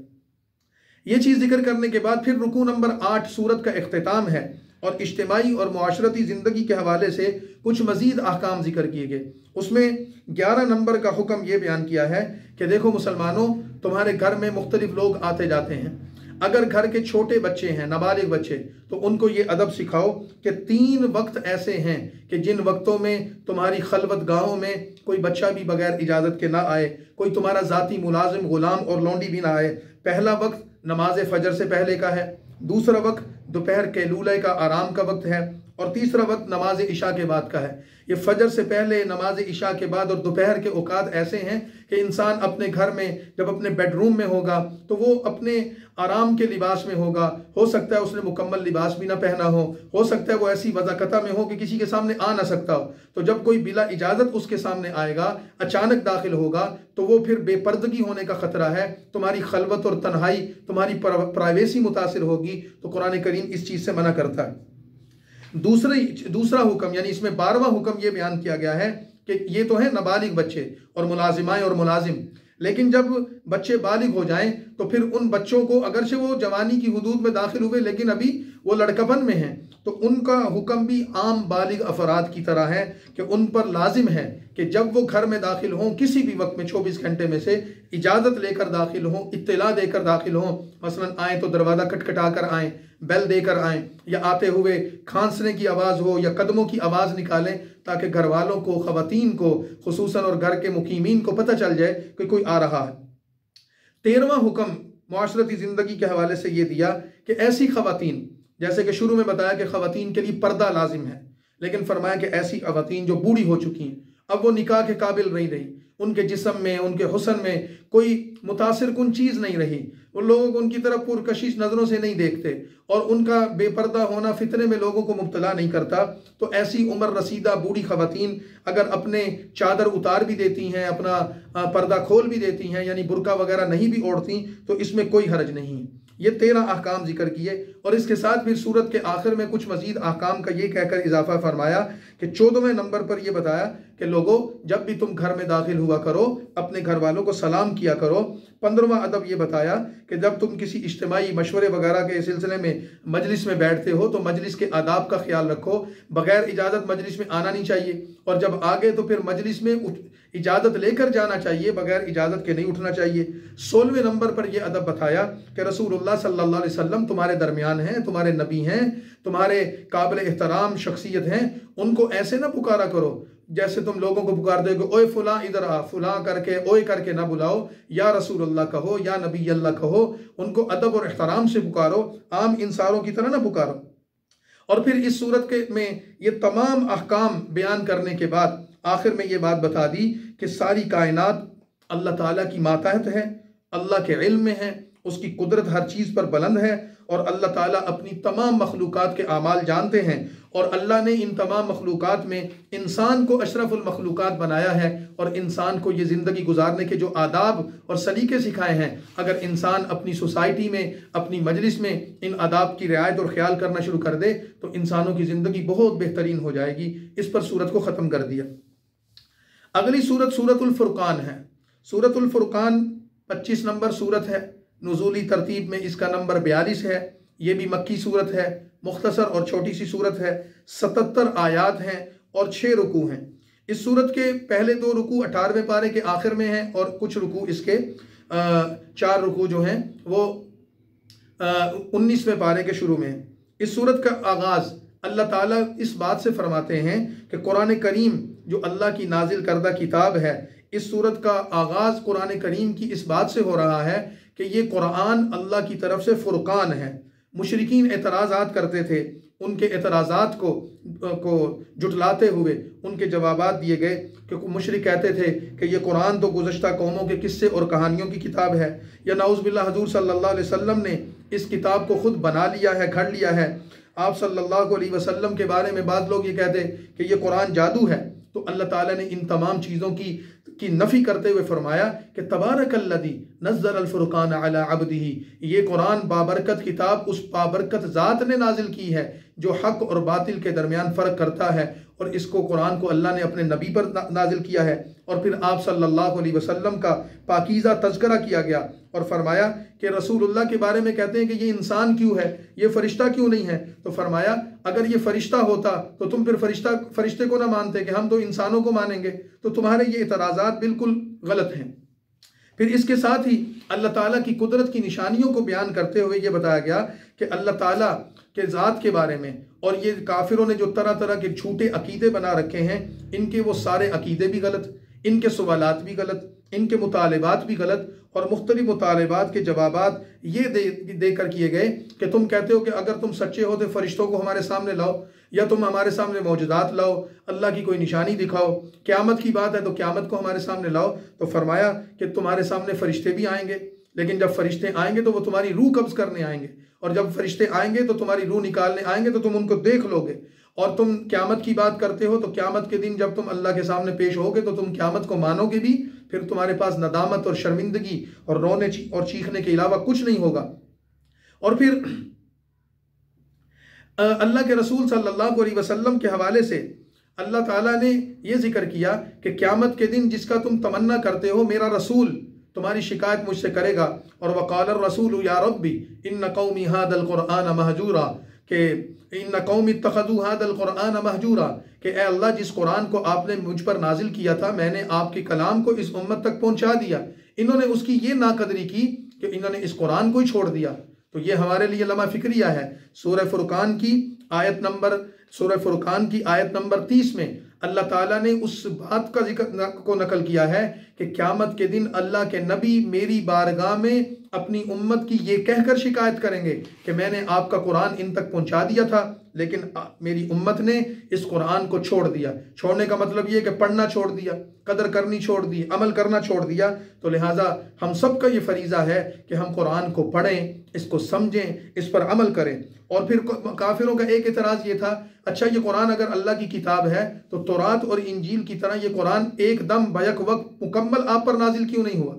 ये चीज़ जिक्र करने के बाद फिर रुकू नंबर 8 सूरत का इख्तिताम है, और इज्तिमाई और मुआशरती ज़िंदगी के हवाले से कुछ मज़ीद अहकाम जिक्र किए गए। उसमें 11 नंबर का हुक्म ये बयान किया है कि देखो मुसलमानों, तुम्हारे घर में मुख्तलिफ लोग आते जाते हैं, अगर घर के छोटे बच्चे हैं, नाबालिग बच्चे, तो उनको ये अदब सिखाओ कि 3 वक्त ऐसे हैं कि जिन वक्तों में तुम्हारी खलवत गाहों में कोई बच्चा भी बगैर इजाज़त के ना आए, कोई तुम्हारा ज़ाती मुलाजिम, गुलाम और लौंडी भी ना आए। पहला वक्त नमाज फजर से पहले का है, दूसरा वक्त दोपहर के लूले का आराम का वक्त है, और तीसरा वक्त नमाज इशा के बाद का है। ये फजर से पहले, नमाज इशा के बाद और दोपहर के औकात ऐसे हैं कि इंसान अपने घर में जब अपने बेडरूम में होगा तो वो अपने आराम के लिबास में होगा। हो सकता है उसने मुकम्मल लिबास भी ना पहना हो सकता है वो ऐसी वज़ाकता में हो कि किसी के सामने आ ना सकता हो। तो जब कोई बिला इजाज़त उसके सामने आएगा, अचानक दाखिल होगा, तो वो फिर बेपर्दगी होने का ख़तरा है, तुम्हारी खलवत और तन्हाई, तुम्हारी प्राइवेसी मुतासिर होगी। तो कुरान करीम इस चीज़ से मना करता है। दूसरा हुक्म, यानी इसमें 12वां हुक्म ये बयान किया गया है कि ये तो है नाबालिग बच्चे और मुलाजिमाएं और मुलाजिम, लेकिन जब बच्चे बालिग हो जाएं तो फिर उन बच्चों को, अगरचे वो जवानी की हुदूद में दाखिल हुए लेकिन अभी वो लड़कपन में हैं, तो उनका हुक्म भी आम बालिग अफराद की तरह है कि उन पर लाजिम है कि जब वो घर में दाखिल हों, किसी भी वक्त में 24 घंटे में से इजाज़त लेकर दाखिल हों, इत्तला देकर दाखिल हों। मसलन आएँ तो दरवाज़ा खटखटा कर आएँ, बेल देकर आएँ, या आते हुए खांसने की आवाज़ हो या कदमों की आवाज़ निकालें, ताकि घर वालों को, ख़वातीन को खुसूसन और घर के मुकीमीन को पता चल जाए कि कोई आ रहा है। 13वां हुक्म मुआशरती ज़िंदगी के हवाले से ये दिया कि ऐसी ख़वातीन, जैसे कि शुरू में बताया कि ख़वातीन के लिए पर्दा लाजिम है, लेकिन फरमाया कि ऐसी ख़वातीन जो बूढ़ी हो चुकी हैं, अब वो निकाह के काबिल नहीं रही, उनके जिस्म में, उनके हुस्न में कोई मुतासिर कुन चीज़ नहीं रही, उन लोगों को उनकी तरफ पुरकशिश नज़रों से नहीं देखते और उनका बेपर्दा होना फितने में लोगों को मुब्तला नहीं करता। तो ऐसी उम्र रसीदा बूढ़ी ख़वातीन अगर अपने चादर उतार भी देती हैं, अपना पर्दा खोल भी देती हैं, यानी बुरका वगैरह नहीं भी ओढ़ती, तो इसमें कोई हरज नहीं है। ये 13 अहकाम जिक्र किए और इसके साथ फिर सूरत के आखिर में कुछ मजीद अहकाम का ये कहकर इजाफा फरमाया कि 14वें नंबर पर यह बताया कि लोगों, जब भी तुम घर में दाखिल हुआ करो अपने घर वालों को सलाम किया करो। 15वां अदब ये बताया कि जब तुम किसी इज्तिमाई मशवरे वगैरह के सिलसिले में मजलिस में बैठते हो तो मजलिस के आदाब का ख्याल रखो, बगैर इजाज़त मजलिस में आना नहीं चाहिए और जब आ गए तो फिर मजलिस में इजाज़त लेकर जाना चाहिए, बगैर इजाज़त के नहीं उठना चाहिए। 16वें नंबर पर यह अदब बताया कि रसूलुल्लाह सल्लल्लाहु अलैहि वसल्लम तुम्हारे दरमियान हैं, तुम्हारे नबी हैं, तुम्हारे काबिल एहतराम शख्सियत हैं, उनको ऐसे ना पुकारा करो जैसे तुम लोगों को पुकार दोगे, ओए फुला इधर आ, फुला करके ओए करके ना बुलाओ, या रसूलुल्लाह कहो, या नबी अल्लाह कहो। उनको अदब और एहतराम से पुकारो, आम इंसानों की तरह ना पुकारो। और फिर इस सूरत के में ये तमाम अहकाम बयान करने के बाद आखिर में ये बात बता दी कि सारी कायनात अल्लाह ताला की मातहत है, अल्लाह के इल्म में है, उसकी कुदरत हर चीज़ पर बुलंद है और अल्लाह ताला अपनी तमाम मखलूक़ात के आमाल जानते हैं और अल्लाह ने इन तमाम मखलूक़ात में इंसान को अशरफुल मखलूक़ात बनाया है और इंसान को ये ज़िंदगी गुजारने के जो आदाब और सलीके सिखाए हैं, अगर इंसान अपनी सोसाइटी में, अपनी मजलिस में इन आदाब की रियायत और ख्याल करना शुरू कर दे तो इंसानों की ज़िंदगी बहुत बेहतरीन हो जाएगी। इस पर सूरत को ख़त्म कर दिया। अगली सूरत सूरतुल फुरकान है। सूरतुल फुरकान 25 नंबर सूरत है, नुज़ूली तरतीब में इसका नंबर 42 है। ये भी मक्की सूरत है, मुख्तसर और छोटी सी सूरत है, 77 आयात हैं और 6 रुकू हैं। इस सूरत के पहले 2 रुकू 18वें पारे के आखिर में हैं और कुछ रुकू इसके 4 रुकू जो हैं वो 19वें पारे के शुरू में हैं। इस सूरत का आगाज़ अल्लाह ताला इस बात से फरमाते हैं कि कुरान करीम जो अल्लाह की नाजिल करदा किताब है, इस सूरत का आगाज़ कुरान करीम की इस बात से हो रहा है कि ये कुरान अल्लाह की तरफ से फुरकान है। मुशरिकीन एतराज़ात करते थे, उनके एतराज़ात को जुटलाते हुए उनके जवाबात दिए गए कि मुशरिक कहते थे कि ये कुरान तो गुज़श्ता कौमों के किस्से और कहानियों की किताब है, या नाउज़ बिल्लाह हुज़ूर सल्लल्लाहु अलैहि वसल्लम ने इस किताब को ख़ुद बना लिया है, घड़ लिया है। आप सल्लल्लाहु अलैहि वसल्लम के बारे में बाद लोग ये कहते कि ये कुरान जादू है। तो अल्लाह ताला ने इन तमाम चीज़ों की नफ़ी करते हुए फरमाया कि तबारकल्लज़ी नज़्ज़ल अल फुरकान अला अब्दिही, ये कुरान बाबरकत किताब उस बाबरकत ज़ात ने नाजिल की है जो हक़ और बातिल के दरमियान फ़र्क करता है। और इसको कुरान को अल्लाह ने अपने नबी पर नाजिल किया है और फिर आप सल्लल्लाहु अलैहि वसल्लम का पाकीज़ा तज़किरा किया गया और फरमाया कि रसूलुल्लाह के बारे में कहते हैं कि ये इंसान क्यों है, ये फ़रिश्ता क्यों नहीं है। तो फरमाया अगर ये फ़रिश्ता होता तो तुम फिर फ़रिश्ते को ना मानते कि हम तो इंसानों को मानेंगे। तो तुम्हारे ये इतराज़ात बिल्कुल गलत हैं। फिर इसके साथ ही अल्लाह ताला की कुदरत की निशानियों को बयान करते हुए ये बताया गया कि अल्लाह ताला के ज़ात के बारे में, और ये काफिरों ने जो तरह तरह के झूठे अकीदे बना रखे हैं, इनके वो सारे अकीदे भी गलत, इनके सवालात भी गलत, इनके मुतालिबात भी गलत और मुख्तलिफ मुतालिबात के जवाबात ये देकर किए गए कि तुम कहते हो कि अगर तुम सच्चे हो तो फरिश्तों को हमारे सामने लाओ, या तुम हमारे सामने मौजूदात लाओ, अल्लाह की कोई निशानी दिखाओ, क़यामत की बात है तो क़यामत को हमारे सामने लाओ। तो फरमाया कि तुम्हारे सामने फ़रिश्ते भी आएंगे, लेकिन जब फ़रिश्ते आएंगे तो वो तुम्हारी रूह कब्ज़ करने आएंगे, और जब फ़रिश्ते आएंगे तो तुम्हारी रूह निकालने आएंगे तो तुम उनको देख लोगे। और तुम क़यामत की बात करते हो तो क़यामत के दिन जब तुम अल्लाह के सामने पेश होगे तो तुम क़यामत को मानोगे भी, फिर तुम्हारे पास नदामत और शर्मिंदगी और रोने और चीखने के अलावा कुछ नहीं होगा। और फिर अल्लाह के रसूल सल्लल्लाहु अलैहि वसल्लम के हवाले से अल्लाह ताला ने यह जिक्र किया कि क़यामत के दिन जिसका तुम तमन्ना करते हो, मेरा रसूल तुम्हारी शिकायत मुझसे करेगा। और वक़ाल रसूल या रब्बी इन्न कौमी हादल कुरआन महजूरा, के इन्न कौमी इत्तखज़ू हादल कुरआन महजूरा, कि ए अल्लाह जिस कुरान को आपने मुझ पर नाजिल किया था, मैंने आपके कलाम को इस उम्मत तक पहुँचा दिया, इन्होंने उसकी ये नाकदरी की कि इन्होंने इस कुरान को ही छोड़ दिया। तो ये हमारे लिए लम्हा फिक्रिया है। सूरह फुरकान की आयत नंबर 30 में अल्लाह ताला ने उस बात का जिक्र को नकल किया है कि क़यामत के दिन अल्लाह के नबी मेरी बारगाह में अपनी उम्मत की ये कहकर शिकायत करेंगे कि मैंने आपका कुरान इन तक पहुंचा दिया था, लेकिन मेरी उम्मत ने इस कुरान को छोड़ दिया। छोड़ने का मतलब ये कि पढ़ना छोड़ दिया, कदर करनी छोड़ दी, अमल करना छोड़ दिया। तो लिहाजा हम सब का ये फरीज़ा है कि हम कुरान को पढ़ें, इसको समझें, इस पर अमल करें। और फिर काफिरों का एक एतराज़ ये था, अच्छा ये कुरान अगर अल्लाह की किताब है तो तौरात और इंजील की तरह ये कुरान एकदम बैक वक्त मुकम्मल आप पर नाजिल क्यों नहीं हुआ?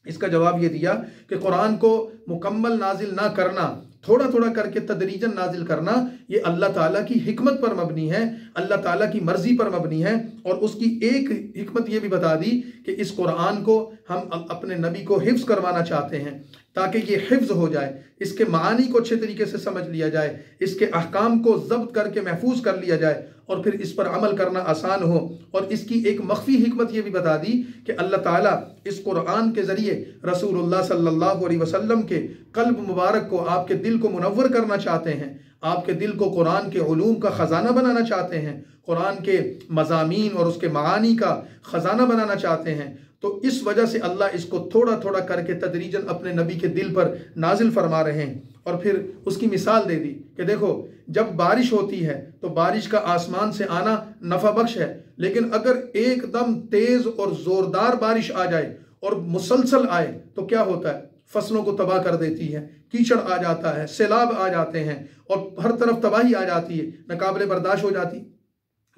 इसका जवाब ये दिया कि कुरान को मुकम्मल नाजिल ना करना, थोड़ा थोड़ा करके तदरीजन नाजिल करना, ये अल्लाह ताला की हिकमत पर मबनी है, अल्लाह ताला की मर्जी पर मबनी है। और उसकी एक हिकमत ये भी बता दी कि इस कुरान को हम अपने नबी को हिफ्ज करवाना चाहते हैं ताकि ये हिफ्ज हो जाए, इसके मानी को अच्छे तरीके से समझ लिया जाए, इसके अहकाम को जब्त करके महफूज कर लिया जाए और फिर इस पर अमल करना आसान हो। और इसकी एक मख्फी हिकमत ये भी बता दी कि अल्लाह ताला इस कुरान के ज़रिए रसूलुल्लाह सल्लल्लाहु अलैहि वसल्लम के कल्ब मुबारक को, आपके दिल को मुनव्वर करना चाहते हैं, आपके दिल को कुरान के उलूम का ख़जाना बनाना चाहते हैं, कुरान के मज़ामीन और उसके मानी का ख़जाना बनाना चाहते हैं। तो इस वजह से अल्लाह इसको थोड़ा थोड़ा करके तदरीजन अपने नबी के दिल पर नाजिल फरमा रहे हैं। और फिर उसकी मिसाल दे दी कि देखो जब बारिश होती है तो बारिश का आसमान से आना नफ़ा बख्श है, लेकिन अगर एकदम तेज़ और ज़ोरदार बारिश आ जाए और मुसलसल आए तो क्या होता है? फसलों को तबाह कर देती है, कीचड़ आ जाता है, सैलाब आ जाते हैं और हर तरफ तबाही आ जाती है, नाकाबिले बर्दाश्त हो जाती।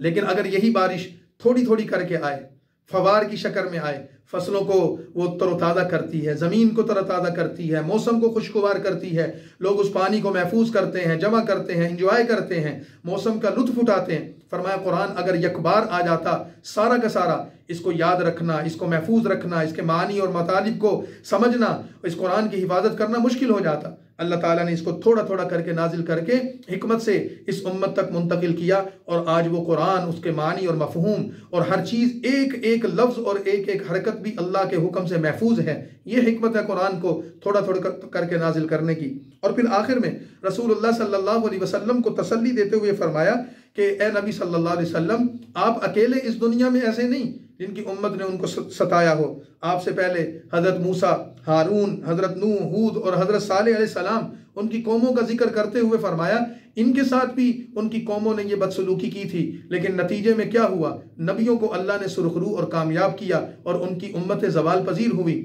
लेकिन अगर यही बारिश थोड़ी थोड़ी करके आए, फवार की शक्ल में आए, फसलों को वो तरोताज़ा करती है, ज़मीन को तरोताज़ा करती है, मौसम को खुशगवार करती है, लोग उस पानी को महफूज करते हैं, जमा करते हैं, इंजॉय करते हैं, मौसम का लुत्फ़ उठाते हैं। फरमाया कुरान अगर यकबार आ जाता सारा का सारा, इसको याद रखना, इसको महफूज रखना, इसके मानी और मतालिब को समझना, इस कुरान की हिफाजत करना मुश्किल हो जाता। अल्लाह ताला ने इसको थोड़ा थोड़ा करके नाजिल करके हिकमत से इस उम्मत तक मुंतकिल किया और आज वो कुरान, उसके मानी और मफहूम और हर चीज़, एक एक लफ्ज़ और एक एक हरकत भी अल्लाह के हुक्म से महफूज है। ये हिकमत है कुरान को थोड़ा थोड़ा करके नाजिल करने की। और फिर आखिर में रसूलुल्लाह सल्लल्लाहु अलैहि वसल्लम को तसल्ली देते हुए फरमाया कि ए नबी सल्लल्लाहु अलैहि वसल्लम, आप अकेले इस दुनिया में ऐसे नहीं जिनकी उम्मत ने उनको सताया हो। आपसे पहले हज़रत मूसा, हारून, हज़रत नूह, हूद और हज़रत सालेह अलैहिस्सलाम, उनकी कौमों का जिक्र करते हुए फरमाया इनके साथ भी उनकी कौमों ने ये बदसलूकी की थी, लेकिन नतीजे में क्या हुआ? नबियों को अल्लाह ने सुरखरू और कामयाब किया और उनकी उम्मतें ज़वाल पजीर हुई।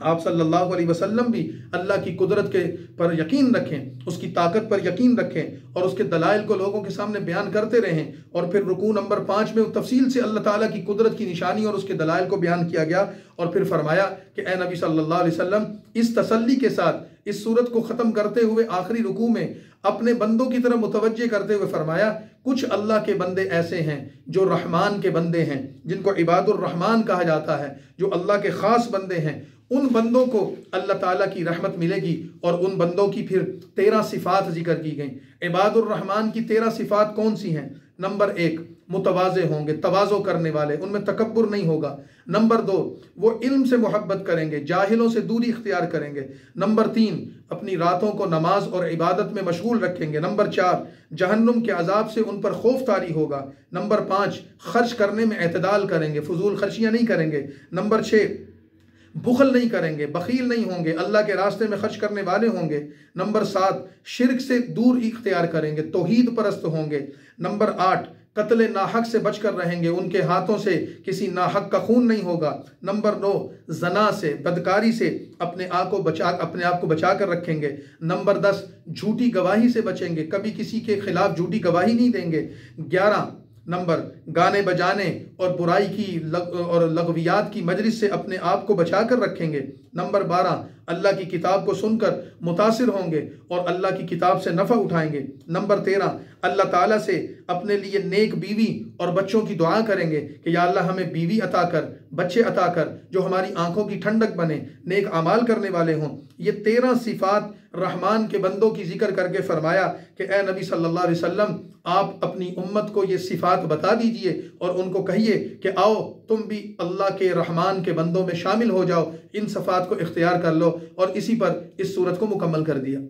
आप सल्लल्लाहु अलैहि वसल्लम भी अल्लाह की कुदरत के पर यकीन रखें, उसकी ताकत पर यकीन रखें और उसके दलाइल को लोगों के सामने बयान करते रहें। और फिर रुकू नंबर 5 में तफसील से अल्लाह ताला की कुदरत की निशानी और उसके दलाइल को बयान किया गया। और फिर फरमाया कि ए नबी सल्लल्लाहु अलैहि वसल्लम, इस तसल्ली के साथ इस सूरत को ख़त्म करते हुए आखिरी रुकू में अपने बंदों की तरफ मुतवज्जे करते हुए फरमाया, कुछ अल्लाह के बंदे ऐसे हैं जो रहमान के बंदे हैं, जिनको इबादुर रहमान कहा जाता है, जो अल्लाह के ख़ास बंदे हैं। उन बंदों को अल्लाह ताला की रहमत मिलेगी। और उन बंदों की फिर 13 सिफ़ात जिक्र की गई। इबादुर रहमान की 13 सिफ़ात कौन सी हैं? नंबर 1, मुतवाज़े होंगे, तवाज़ो करने वाले, उनमें तकब्बुर नहीं होगा। नंबर 2, वो इल्म से मोहब्बत करेंगे, जाहिलों से दूरी इख्तियार करेंगे। नंबर 3, अपनी रातों को नमाज और इबादत में मशगूल रखेंगे। नंबर 4, जहन्नुम के अजाब से उन पर खौफ तारी होगा। नंबर 5, खर्च करने में एतदाल करेंगे, फजूल खर्चियाँ नहीं करेंगे। नंबर 6, बुखल नहीं करेंगे, बखील नहीं होंगे, अल्लाह के रास्ते में खर्च करने वाले होंगे। नंबर 7, शिर्क से दूर इख्तियार करेंगे, तौहीद परस्त होंगे। नंबर 8, कत्ल नाहक से बचकर रहेंगे, उनके हाथों से किसी नाहक का खून नहीं होगा। नंबर 9, जना से, बदकारी से अपने आप को बचा कर रखेंगे। नंबर 10, झूठी गवाही से बचेंगे, कभी किसी के खिलाफ झूठी गवाही नहीं देंगे। 11 नंबर, गाने बजाने और बुराई की और लगवियात की मजलिस से अपने आप को बचा कर रखेंगे। नंबर 12, अल्लाह की किताब को सुनकर मुतासिर होंगे और अल्लाह की किताब से नफ़ा उठाएंगे। नंबर 13, अल्लाह ताला से अपने लिए नेक बीवी और बच्चों की दुआ करेंगे कि या अल्लाह हमें बीवी अता कर, बच्चे अता कर जो हमारी आंखों की ठंडक बने, नेक अमाल करने वाले हों। ये 13 सिफ़ात रहमान के बंदों की जिक्र करके फरमाया कि ए नबी सल्लल्लाहु अलैहि वसल्लम, आप अपनी उम्मत को ये सिफ़ात बता दीजिए और उनको कहिए कि आओ तुम भी अल्लाह के रहमान के बंदों में शामिल हो जाओ, इन सिफ़ात को इख्तियार कर लो। और इसी पर इस सूरत को मुकम्मल कर दिया।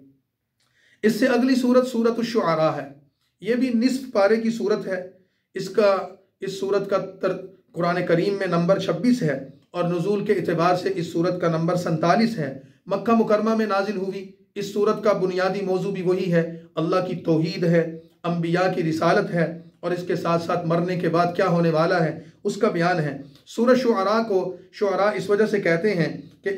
इससे अगली सूरत सूरत शुआरा है। ये भी निस्फ पारे की सूरत है। इस सूरत का कुरान करीम में नंबर 26 है और नुज़ूल के एतबार से इस सूरत का नंबर 47 है। मक्का मुकरमा में नाजिल हुई। इस सूरत का बुनियादी मौजू भी वही है, अल्लाह की तौहीद है, अम्बिया की रिसालत है और इसके साथ साथ मरने के बाद क्या होने वाला है उसका बयान है। सूरत शुअरा को शुअरा इस वजह से कहते हैं कि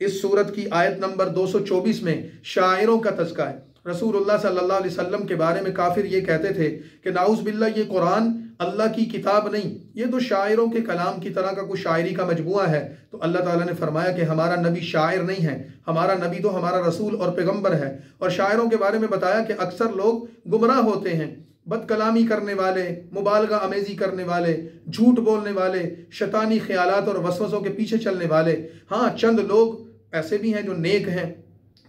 इस सूरत की आयत नंबर 224 में शायरों का तज़किरा है। रसूलुल्लाह सल्लल्लाहु अलैहि वसल्लम के बारे में काफिर ये कहते थे कि नाउज़ बिल्लाह ये कुरान अल्लाह की किताब नहीं, ये तो शायरों के कलाम की तरह का कुछ शायरी का मजमुआ है। तो अल्लाह ताला ने फरमाया कि हमारा नबी शायर नहीं है, हमारा नबी तो हमारा रसूल और पैगंबर है। और शायरों के बारे में बताया कि अक्सर लोग गुमराह होते हैं, बदकलामी करने वाले, मुबालगा अमेज़ी करने वाले, झूठ बोलने वाले, शैतानी ख्यालात और वसवसों के पीछे चलने वाले। हाँ, चंद लोग ऐसे भी हैं जो नेक हैं।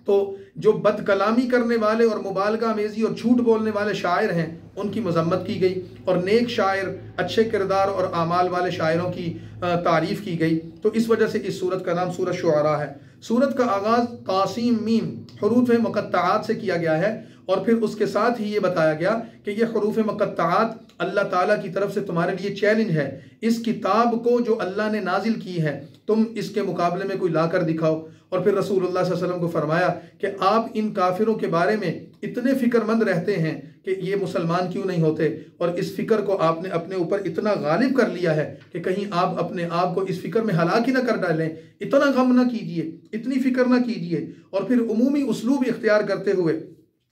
तो जो बदकलामी करने वाले और मुबालगा अमेज़ी और झूठ बोलने वाले शायर हैं उनकी मजम्मत की गई और नेक शायर, अच्छे किरदार और आमाल वाले शायरों की तारीफ़ की गई। तो इस वजह से इस सूरत का नाम सूरत शुअरा है। सूरत का आगाज़ तासीम मीम हरूफ मुक़त्तआत से किया गया है और फिर उसके साथ ही ये बताया गया कि ये हरूफ मुक़त्तआत अल्लाह ताला की तरफ से तुम्हारे लिए चैलेंज है। इस किताब को जो अल्लाह ने नाजिल की है तुम इसके मुकाबले में कोई ला कर दिखाओ। और फिर रसूलुल्लाह सल्लल्लाहु अलैहि वसल्लम को फरमाया कि आप इन काफिरों के बारे में इतने फिक्रमंद रहते हैं कि ये मुसलमान क्यों नहीं होते, और इस फिक्र को आपने अपने ऊपर इतना गालिब कर लिया है कि कहीं आप अपने आप को इस फिक्र में हलाक ही ना कर डालें। इतना गम ना कीजिए, इतनी फिक्र ना कीजिए। और फिर उमूमी उसलूब इख्तियार करते हुए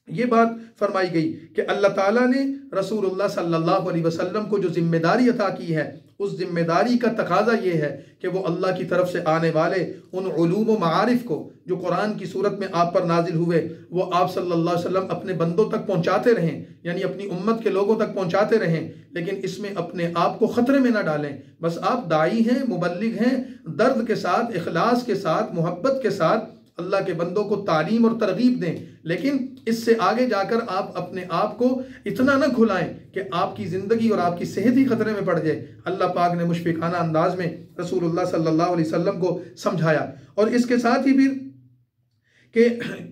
ये बात फरमाई गई कि अल्लाह ताला ने रसूलुल्लाह सल्लल्लाहु अलैहि वसल्लम को जो जिम्मेदारी अता की है उस जिम्मेदारी का तकाजा ये है कि वो अल्लाह की तरफ से आने वाले उन उलूम व मारिफ को जो कुरान की सूरत में आप पर नाजिल हुए वो आप सल्लल्लाहु अलैहि वसल्लम अपने बंदों तक पहुँचाते रहें, यानी अपनी उम्मत के लोगों तक पहुँचाते रहें, लेकिन इसमें अपने आप को ख़तरे में ना डालें। बस आप दाई हैं, मुबल्लिग हैं, दर्द के साथ, इखलास के साथ, मोहब्बत के साथ अल्लाह के बंदों को तालीम और तरगीब दें, लेकिन इससे आगे जाकर आप अपने आप को इतना न खुलाएं कि आपकी ज़िंदगी और आपकी सेहत ही खतरे में पड़ जाए। अल्लाह पाक ने मुशफ़िकाना अंदाज में रसूलुल्लाह सल्लल्लाहु अलैहि वसल्लम को समझाया। और इसके साथ ही फिर कि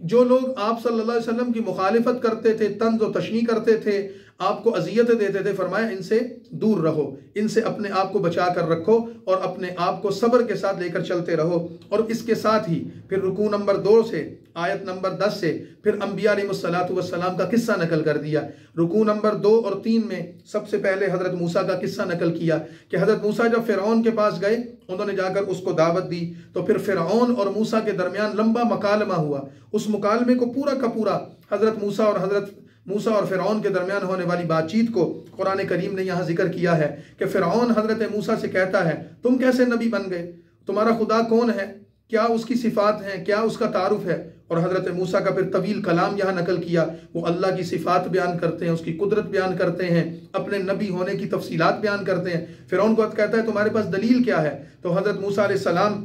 जो लोग आप सल्लल्लाहु अलैहि वसल्लम की मुखालिफत करते थे, तंज़ व तशनी करते थे, आपको अजियत देते थे, फरमाया इनसे दूर रहो, इनसे अपने आप को बचा कर रखो और अपने आप को सब्र के साथ लेकर चलते रहो। और इसके साथ ही फिर रुकू नंबर 2 से आयत नंबर 10 से फिर अम्बिया अलैहिस्सलातु वस्सलाम का किस्सा नकल कर दिया। रुकू नंबर 2 और 3 में सबसे पहले हज़रत मूसा का किस्सा नकल किया कि हज़रत मूसा जब फ़िरऔन के पास गए, उन्होंने जाकर उसको दावत दी, तो फिर फ़िरऔन और मूसा के दरमियान लंबा मुकालमा हुआ। उस मुकालमे को पूरा का पूरा हज़रत मूसा और फ़िरऔन के दरमियान होने वाली बातचीत को कुरान करीम ने यहाँ जिक्र किया है कि फ़िरऔन हज़रत मूसा से कहता है तुम कैसे नबी बन गए, तुम्हारा खुदा कौन है, क्या उसकी सिफ़ात हैं, क्या उसका तारुफ है। और हज़रत मूसा का फिर तवील कलाम यहाँ नकल किया, वो अल्लाह की सिफ़ात बयान करते हैं, उसकी कुदरत बयान करते हैं, अपने नबी होने की तफसीलात बयान करते हैं। फ़िरऔन को कहता है तुम्हारे पास दलील क्या है। तो हज़रत मूसा अलैहिस्सलाम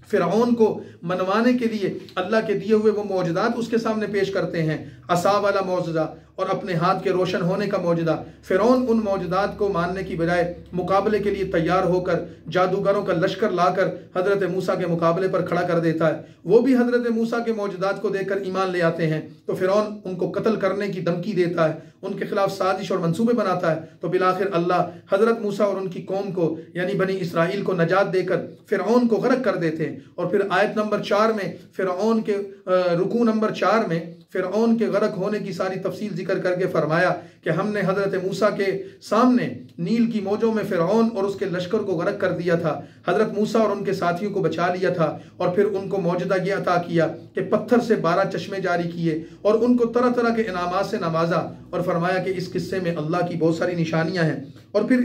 फ़िरऔन को मनवाने के लिए अल्लाह के दिए हुए वो मौजज़ात उसके सामने पेश करते हैं, असा वाला मौजज़ा और अपने हाथ के रोशन होने का मौजज़ा। फ़िरऔन उन मौजज़ात को मानने की बजाय मुकाबले के लिए तैयार होकर जादूगरों का लश्कर लाकर हज़रत मूसा के मुकाबले पर खड़ा कर देता है। वो भी हज़रत मूसा के मौजज़ात को देखकर ईमान ले आते हैं। तो फ़िरऔन उनको कत्ल करने की धमकी देता है, उनके खिलाफ साजिश और मंसूबे बनाता है। तो बिलाखिर अल्लाह हज़रत मूसा और उनकी कौम को यानी बनी इसराइल को नजात देकर फ़िरऔन को गर्क कर देते हैं। और फिर आयत नंबर 4 में फ़िरऔन के रुकू नंबर 4 में फ़िरऔन के गर्क होने की सारी तफसील जिक्र करके फरमाया कि हमने हज़रत मूसा के सामने नील की मौजों में फ़िरऔन और उसके लश्कर को गर्क कर दिया था, हज़रत मूसा और उनके साथियों को बचा लिया था। और फिर उनको मौजज़ा ये अता किया कि पत्थर से 12 चश्मे जारी किए और उनको तरह तरह के इनामात से नवाजा और फरमाया कि इस किस्से में अल्लाह की बहुत सारी निशानियाँ हैं। और फिर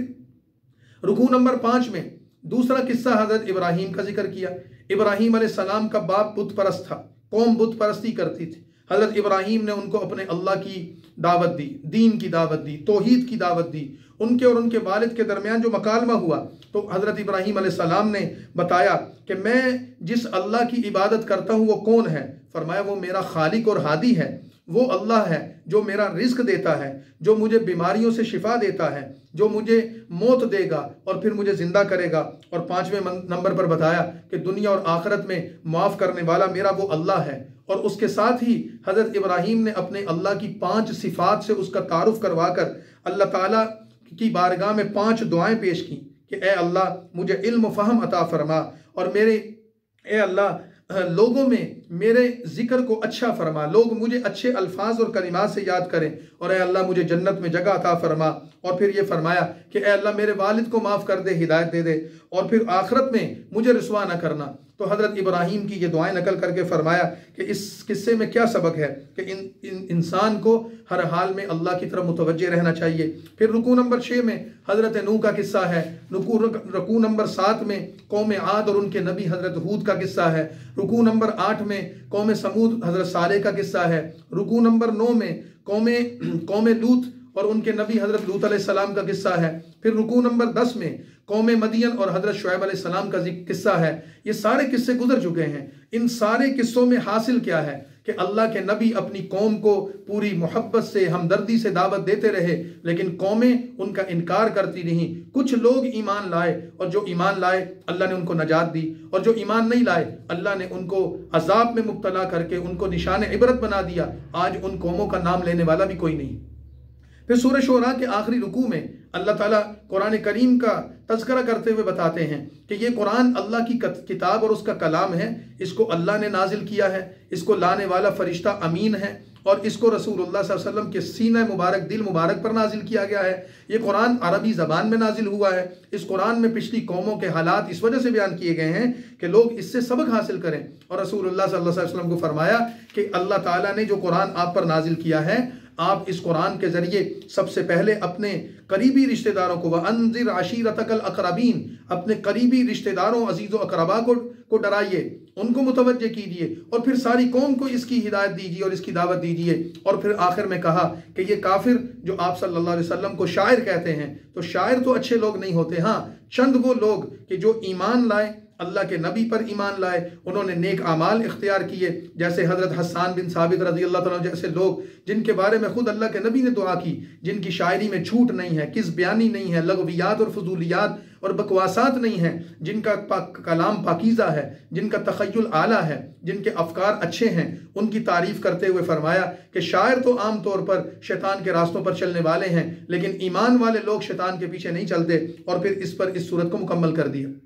रुकू नंबर 5 में दूसरा किस्सा हज़रत इब्राहीम का जिक्र किया। इब्राहीम अलैहिस्सलाम का बाप बुत परस्त था, कौम बुत परस्ती करती थी। हज़रत इब्राहीम ने उनको अपने अल्लाह की दावत दी, दीन की दावत दी, तौहीद की दावत दी। उनके और उनके वालिद के दरमियान जो मकालमा हुआ तो हज़रत इब्राहीम अलैहिस्सलाम ने बताया कि मैं जिस अल्लाह की इबादत करता हूँ वो कौन है। फरमाया वो मेरा खालिक और हादी है, वो अल्लाह है जो मेरा रिस्क देता है, जो मुझे बीमारियों से शिफा देता है, जो मुझे मौत देगा और फिर मुझे ज़िंदा करेगा। और 5वें नंबर पर बताया कि दुनिया और आखिरत में माफ़ करने वाला मेरा वो अल्लाह है। और उसके साथ ही हज़रत इब्राहीम ने अपने अल्लाह की 5 सिफ़ात से उसका तारुफ करवा कर अल्लाह ताला की बारगाह में 5 दुआएं पेश की कि ए अल्लाह मुझे इल्म फ़हम अता फरमा और मेरे ए अल्लाह लोगों में मेरे जिक्र को अच्छा फरमा, लोग मुझे अच्छे अल्फाज और कलिमात से याद करें और ए अल्लाह मुझे जन्नत में जगह अता फरमा। और फिर ये फरमाया कि ए अल्लाह मेरे वालिद को माफ़ कर दे, हिदायत दे दे और फिर आखिरत में मुझे रुसवा न करना। तो हज़रत इब्राहीम की ये दुआएं नकल करके फरमाया कि इस किस्से में क्या सबक है कि इंसान को हर हाल में अल्लाह की तरफ मुतवज्जे रहना चाहिए। फिर रुकू नंबर 6 में हज़रत नूह का किस्सा है। रुकू नंबर 7 में कौम आद और उनके नबी हज़रत हूद का किस्सा है। रुकू नंबर 8 में कौम समूद हज़रत सालेह का किस्सा है। रुकू नंबर 9 में कौम लूत और उनके नबी हज़रत लूत अलैहिस्सलाम का किस्सा है। फिर रुकू नंबर 10 में कौम मदियन और हज़रत शुएब अलैहिस्सलाम का किस्सा है। ये सारे किस्से गुजर चुके हैं। इन सारे किस्सों में हासिल क्या है कि अल्लाह के नबी अपनी कौम को पूरी मोहब्बत से हमदर्दी से दावत देते रहे, लेकिन कौमें उनका इनकार करती रहीं। कुछ लोग ईमान लाए और जो ईमान लाए अल्लाह ने उनको नजात दी, और जो ईमान नहीं लाए अल्लाह ने उनको अजाब में मुब्तला करके उनको निशान इबरत बना दिया। आज उन कौमों का नाम लेने वाला भी कोई नहीं। फिर सूरह शूरा के आखिरी रुकू में अल्लाह ताला कुरान करीम का तज़किरा करते हुए बताते हैं कि ये कुरान अल्लाह की किताब और उसका कलाम है। इसको अल्लाह ने नाजिल किया है, इसको लाने वाला फरिश्ता अमीन है और इसको रसूलुल्लाह सल्लल्लाहु अलैहि वसल्लम के सीना मुबारक, दिल मुबारक पर नाजिल किया गया है। ये कुरान अरबी ज़बान में नाजिल हुआ है। इस कुरान में पिछली कौमों के हालात इस वजह से बयान किए गए हैं कि लोग इससे सबक हासिल करें। और रसूलुल्लाह सल्लल्लाहु अलैहि वसल्लम को फरमाया कि अल्लाह ताला ने जो कुरान आप पर नाजिल किया है, आप इस कुरान के ज़रिए सबसे पहले अपने करीबी रिश्तेदारों को वअन्ज़िर अशीरतकल अक़रबीन, अपने करीबी रिश्तेदारों अजीज़ अक़रबा को डराइए, उनको मुतवज्जे कीजिए और फिर सारी कौम को इसकी हिदायत दीजिए और इसकी दावत दीजिए। और फिर आखिर में कहा कि ये काफिर जो आप सल्लल्लाहु अलैहि वसल्लम को शायर कहते हैं, तो शायर तो अच्छे लोग नहीं होते। हाँ, चंद वो लोग कि जो ईमान लाए, अल्लाह के नबी पर ईमान लाए, उन्होंने नेक आमाल इख्तियार किए, जैसे हज़रत हस्सान बिन साबित रज़ी अल्लाह तआला जैसे लोग जिनके बारे में खुद अल्लाह के नबी ने दुआ की, जिनकी शायरी में झूठ नहीं है, किस बयानी नहीं है, लगवियात और फजूलियात और बकवासात नहीं है, जिनका कलाम पाकीज़ा है, जिनका तख़य्युल आला है, जिनके अफकार अच्छे हैं, उनकी तारीफ़ करते हुए फरमाया कि शायर तो आम तौर पर शैतान के रास्तों पर चलने वाले हैं, लेकिन ईमान वाले लोग शैतान के पीछे नहीं चलते। और फिर इस पर इस सूरत को मुकम्मल कर दिया।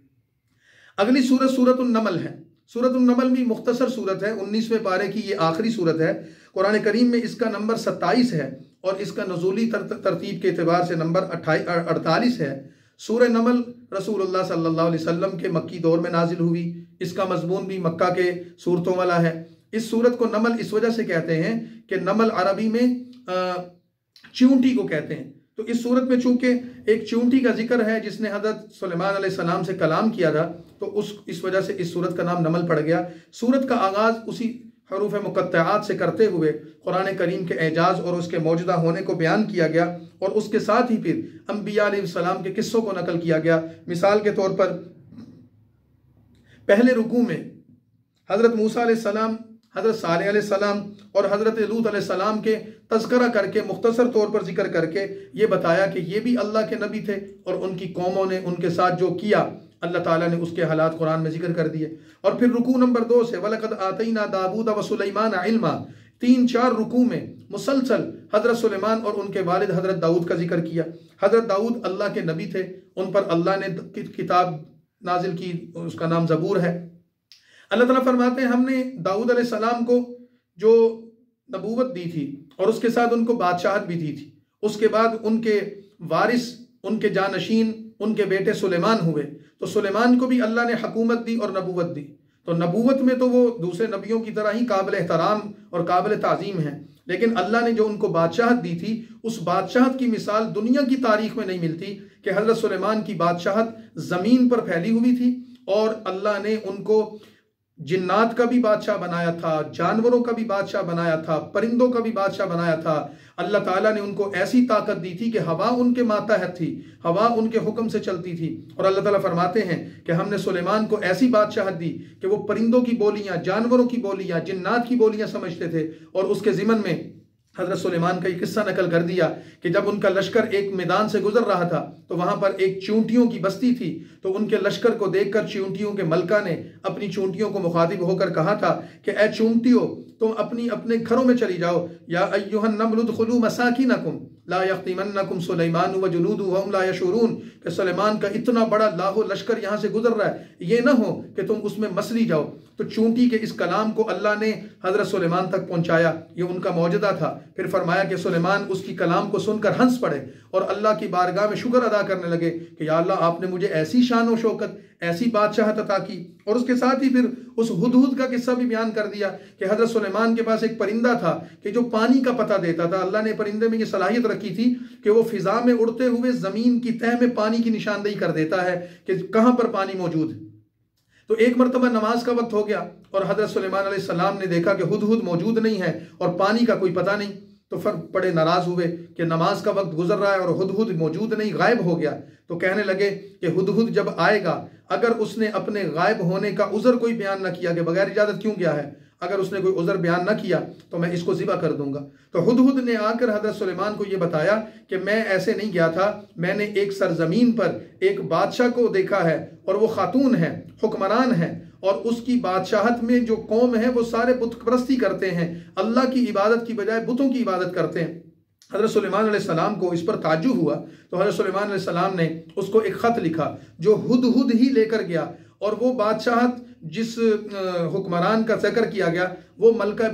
अगली सूरत सूरतुन नमल है। सूरतुन नमल भी मुख्तसर सूरत है, 19वें पारे की ये आखिरी सूरत है। कुरान करीम में इसका नंबर 27 है और इसका नज़ूली तरतीब के एतबार से नंबर 48 है। सूरह नमल रसूलुल्लाह सल्लल्लाहु अलैहि वसल्लम के मक्की दौर में नाजिल हुई। इसका मजमून भी मक्का के सूरतों वाला है। इस सूरत को नमल इस वजह से कहते हैं कि नमल अरबी में चींटी को कहते हैं। तो इस सूरत में चूंकि एक चींटी का जिक्र है जिसने हज़रत सुलेमान अलैहिस्सलाम से कलाम किया था, तो इस वजह से इस सूरत का नाम नमल पड़ गया। सूरत का आगाज़ उसी हरूफ मुक़त्तआत से करते हुए कुरान करीम के एजाज़ और उसके मौजूदा होने को बयान किया गया और उसके साथ ही फिर अंबिया अलैहिस्सलाम के किस्सों को नकल किया गया। मिसाल के तौर पर पहले रुकू में हज़रत मूसा अलैहिस्सलाम, हज़रत सालेह अलैहिस्सलाम और हज़रत लूत अलैहिस्सलाम के तज़किरा करके मुख्तसर तौर पर जिक्र करके ये बताया कि ये भी अल्लाह के नबी थे और उनकी कौमों ने उनके साथ जो किया अल्लाह ताला ने उसके हालात कुरान में जिक्र कर दिए। और फिर रुकू नंबर 2 से वलक़द आतैना दाऊद व सुलैमान इल्मा, 3-4 रुकू में मुसलसल हज़रत सुलेमान और उनके वालिद हज़रत दाऊद का जिक्र किया। हज़रत दाऊद अल्लाह के नबी थे, उन पर अल्लाह ने किताब नाजिल की, उसका नाम ज़बूर है। अल्लाह ताला फरमाते हैं हमने दाऊद अलैहिस्सलाम को जो नबूवत दी थी और उसके साथ उनको बादशाहत भी दी थी। उसके बाद उनके वारिस, उनके जानशीन उनके बेटे सुलेमान हुए, तो सुलेमान को भी अल्लाह ने हुकूमत दी और नबूवत दी। तो नबूवत में तो वो दूसरे नबियों की तरह ही काबिल एहतराम और काबिल ताज़ीम है, लेकिन अल्लाह ने जो उनको बादशाहत दी थी उस बादशाहत की मिसाल दुनिया की तारीख में नहीं मिलती कि हज़रत सुलेमान की बादशाहत ज़मीन पर फैली हुई थी और अल्लाह ने उनको जिन्नात का भी बादशाह बनाया था, जानवरों का भी बादशाह बनाया था, परिंदों का भी बादशाह बनाया था। अल्लाह ताला ने उनको ऐसी ताकत दी थी कि हवा उनके मातहत थी, हवा उनके हुक्म से चलती थी। और अल्लाह ताला फरमाते हैं कि हमने सुलेमान को ऐसी बादशाहत दी कि वो परिंदों की बोलियां, जानवरों की बोलियां, जिन्नात की बोलियां समझते थे। और उसके ज़िमन में हज़रत सुलेमान का ये किस्सा नकल कर दिया कि जब उनका लश्कर एक मैदान से गुजर रहा था तो वहाँ पर एक चींटियों की बस्ती थी, तो उनके लश्कर को देखकर चींटियों के मलका ने अपनी चींटियों को मुखातिब होकर कहा था कि ए चींटियों, तुम अपनी अपने घरों में चली जाओ। या अय्युहन नमलु उदखुलू मसाकिनकुम ला यख्तिमन्नकुम सुलैमान व जुनूदु व हुम ला यशूरून, कि सुलेमान का इतना बड़ा लाहो लश्कर यहाँ से गुजर रहा है, ये ना हो कि तुम उसमें मसली जाओ। तो चूंटी के इस कलाम को अल्लाह ने हज़रत सुलेमान तक पहुँचाया, ये उनका मौजदा था। फिर फरमाया कि सुलेमान उसकी कलाम को सुनकर हंस पड़े और अल्लाह की बारगाह में शुक्र अदा करने लगे कि या अल्लाह, आपने मुझे ऐसी शान व शौकत, ऐसी बादशाहत अता की। और उसके साथ ही फिर उस हुदहुद का किस्सा भी बयान कर दिया कि हज़रत सुलेमान के पास एक परिंदा था कि जो पानी का पता देता था। अल्लाह ने परिंदे में ये सलाहियत रखी थी कि वो फिजा में उड़ते हुए ज़मीन की तह में पानी की निशानदेही कर देता है कि कहाँ पर पानी मौजूद है। तो एक मरतबा नमाज का वक्त हो गया और हज़रत सुलेमान अलैहिस्सलाम ने देखा कि हुदहुद मौजूद नहीं है और पानी का कोई पता नहीं। तो फिर बड़े नाराज़ हुए कि नमाज का वक्त गुजर रहा है और हुदहुद मौजूद नहीं, गायब हो गया। तो कहने लगे कि हुदहुद जब आएगा, अगर उसने अपने गायब होने का उज़र कोई बयान न किया कि बगैर इजाज़त क्यों गया है, अगर उसने कोई उज़र बयान न किया तो मैं इसको ज़िबा कर दूंगा। तो हुदहुद ने आकर हज़रत सुलेमान को ये बताया कि मैं ऐसे नहीं गया था, मैंने एक सरजमीन पर एक बादशाह को देखा है और वो खातून है, हुक्मरान है, और उसकी बादशाहत में जो कौम है वो सारे बुत परस्ती करते हैं, अल्लाह की इबादत की बजाय बुतों की इबादत करते हैं। हज़रत सुलेमान अलैहिस्सलाम को इस पर ताज्जुब हुआ तो हज़रत सुलेमान अलैहिस्सलाम ने उसको एक ख़त लिखा जो हुदहुद ही लेकर गया, और वो बादशाहत जिस हुक्मरान का जिक्र किया गया वो मलका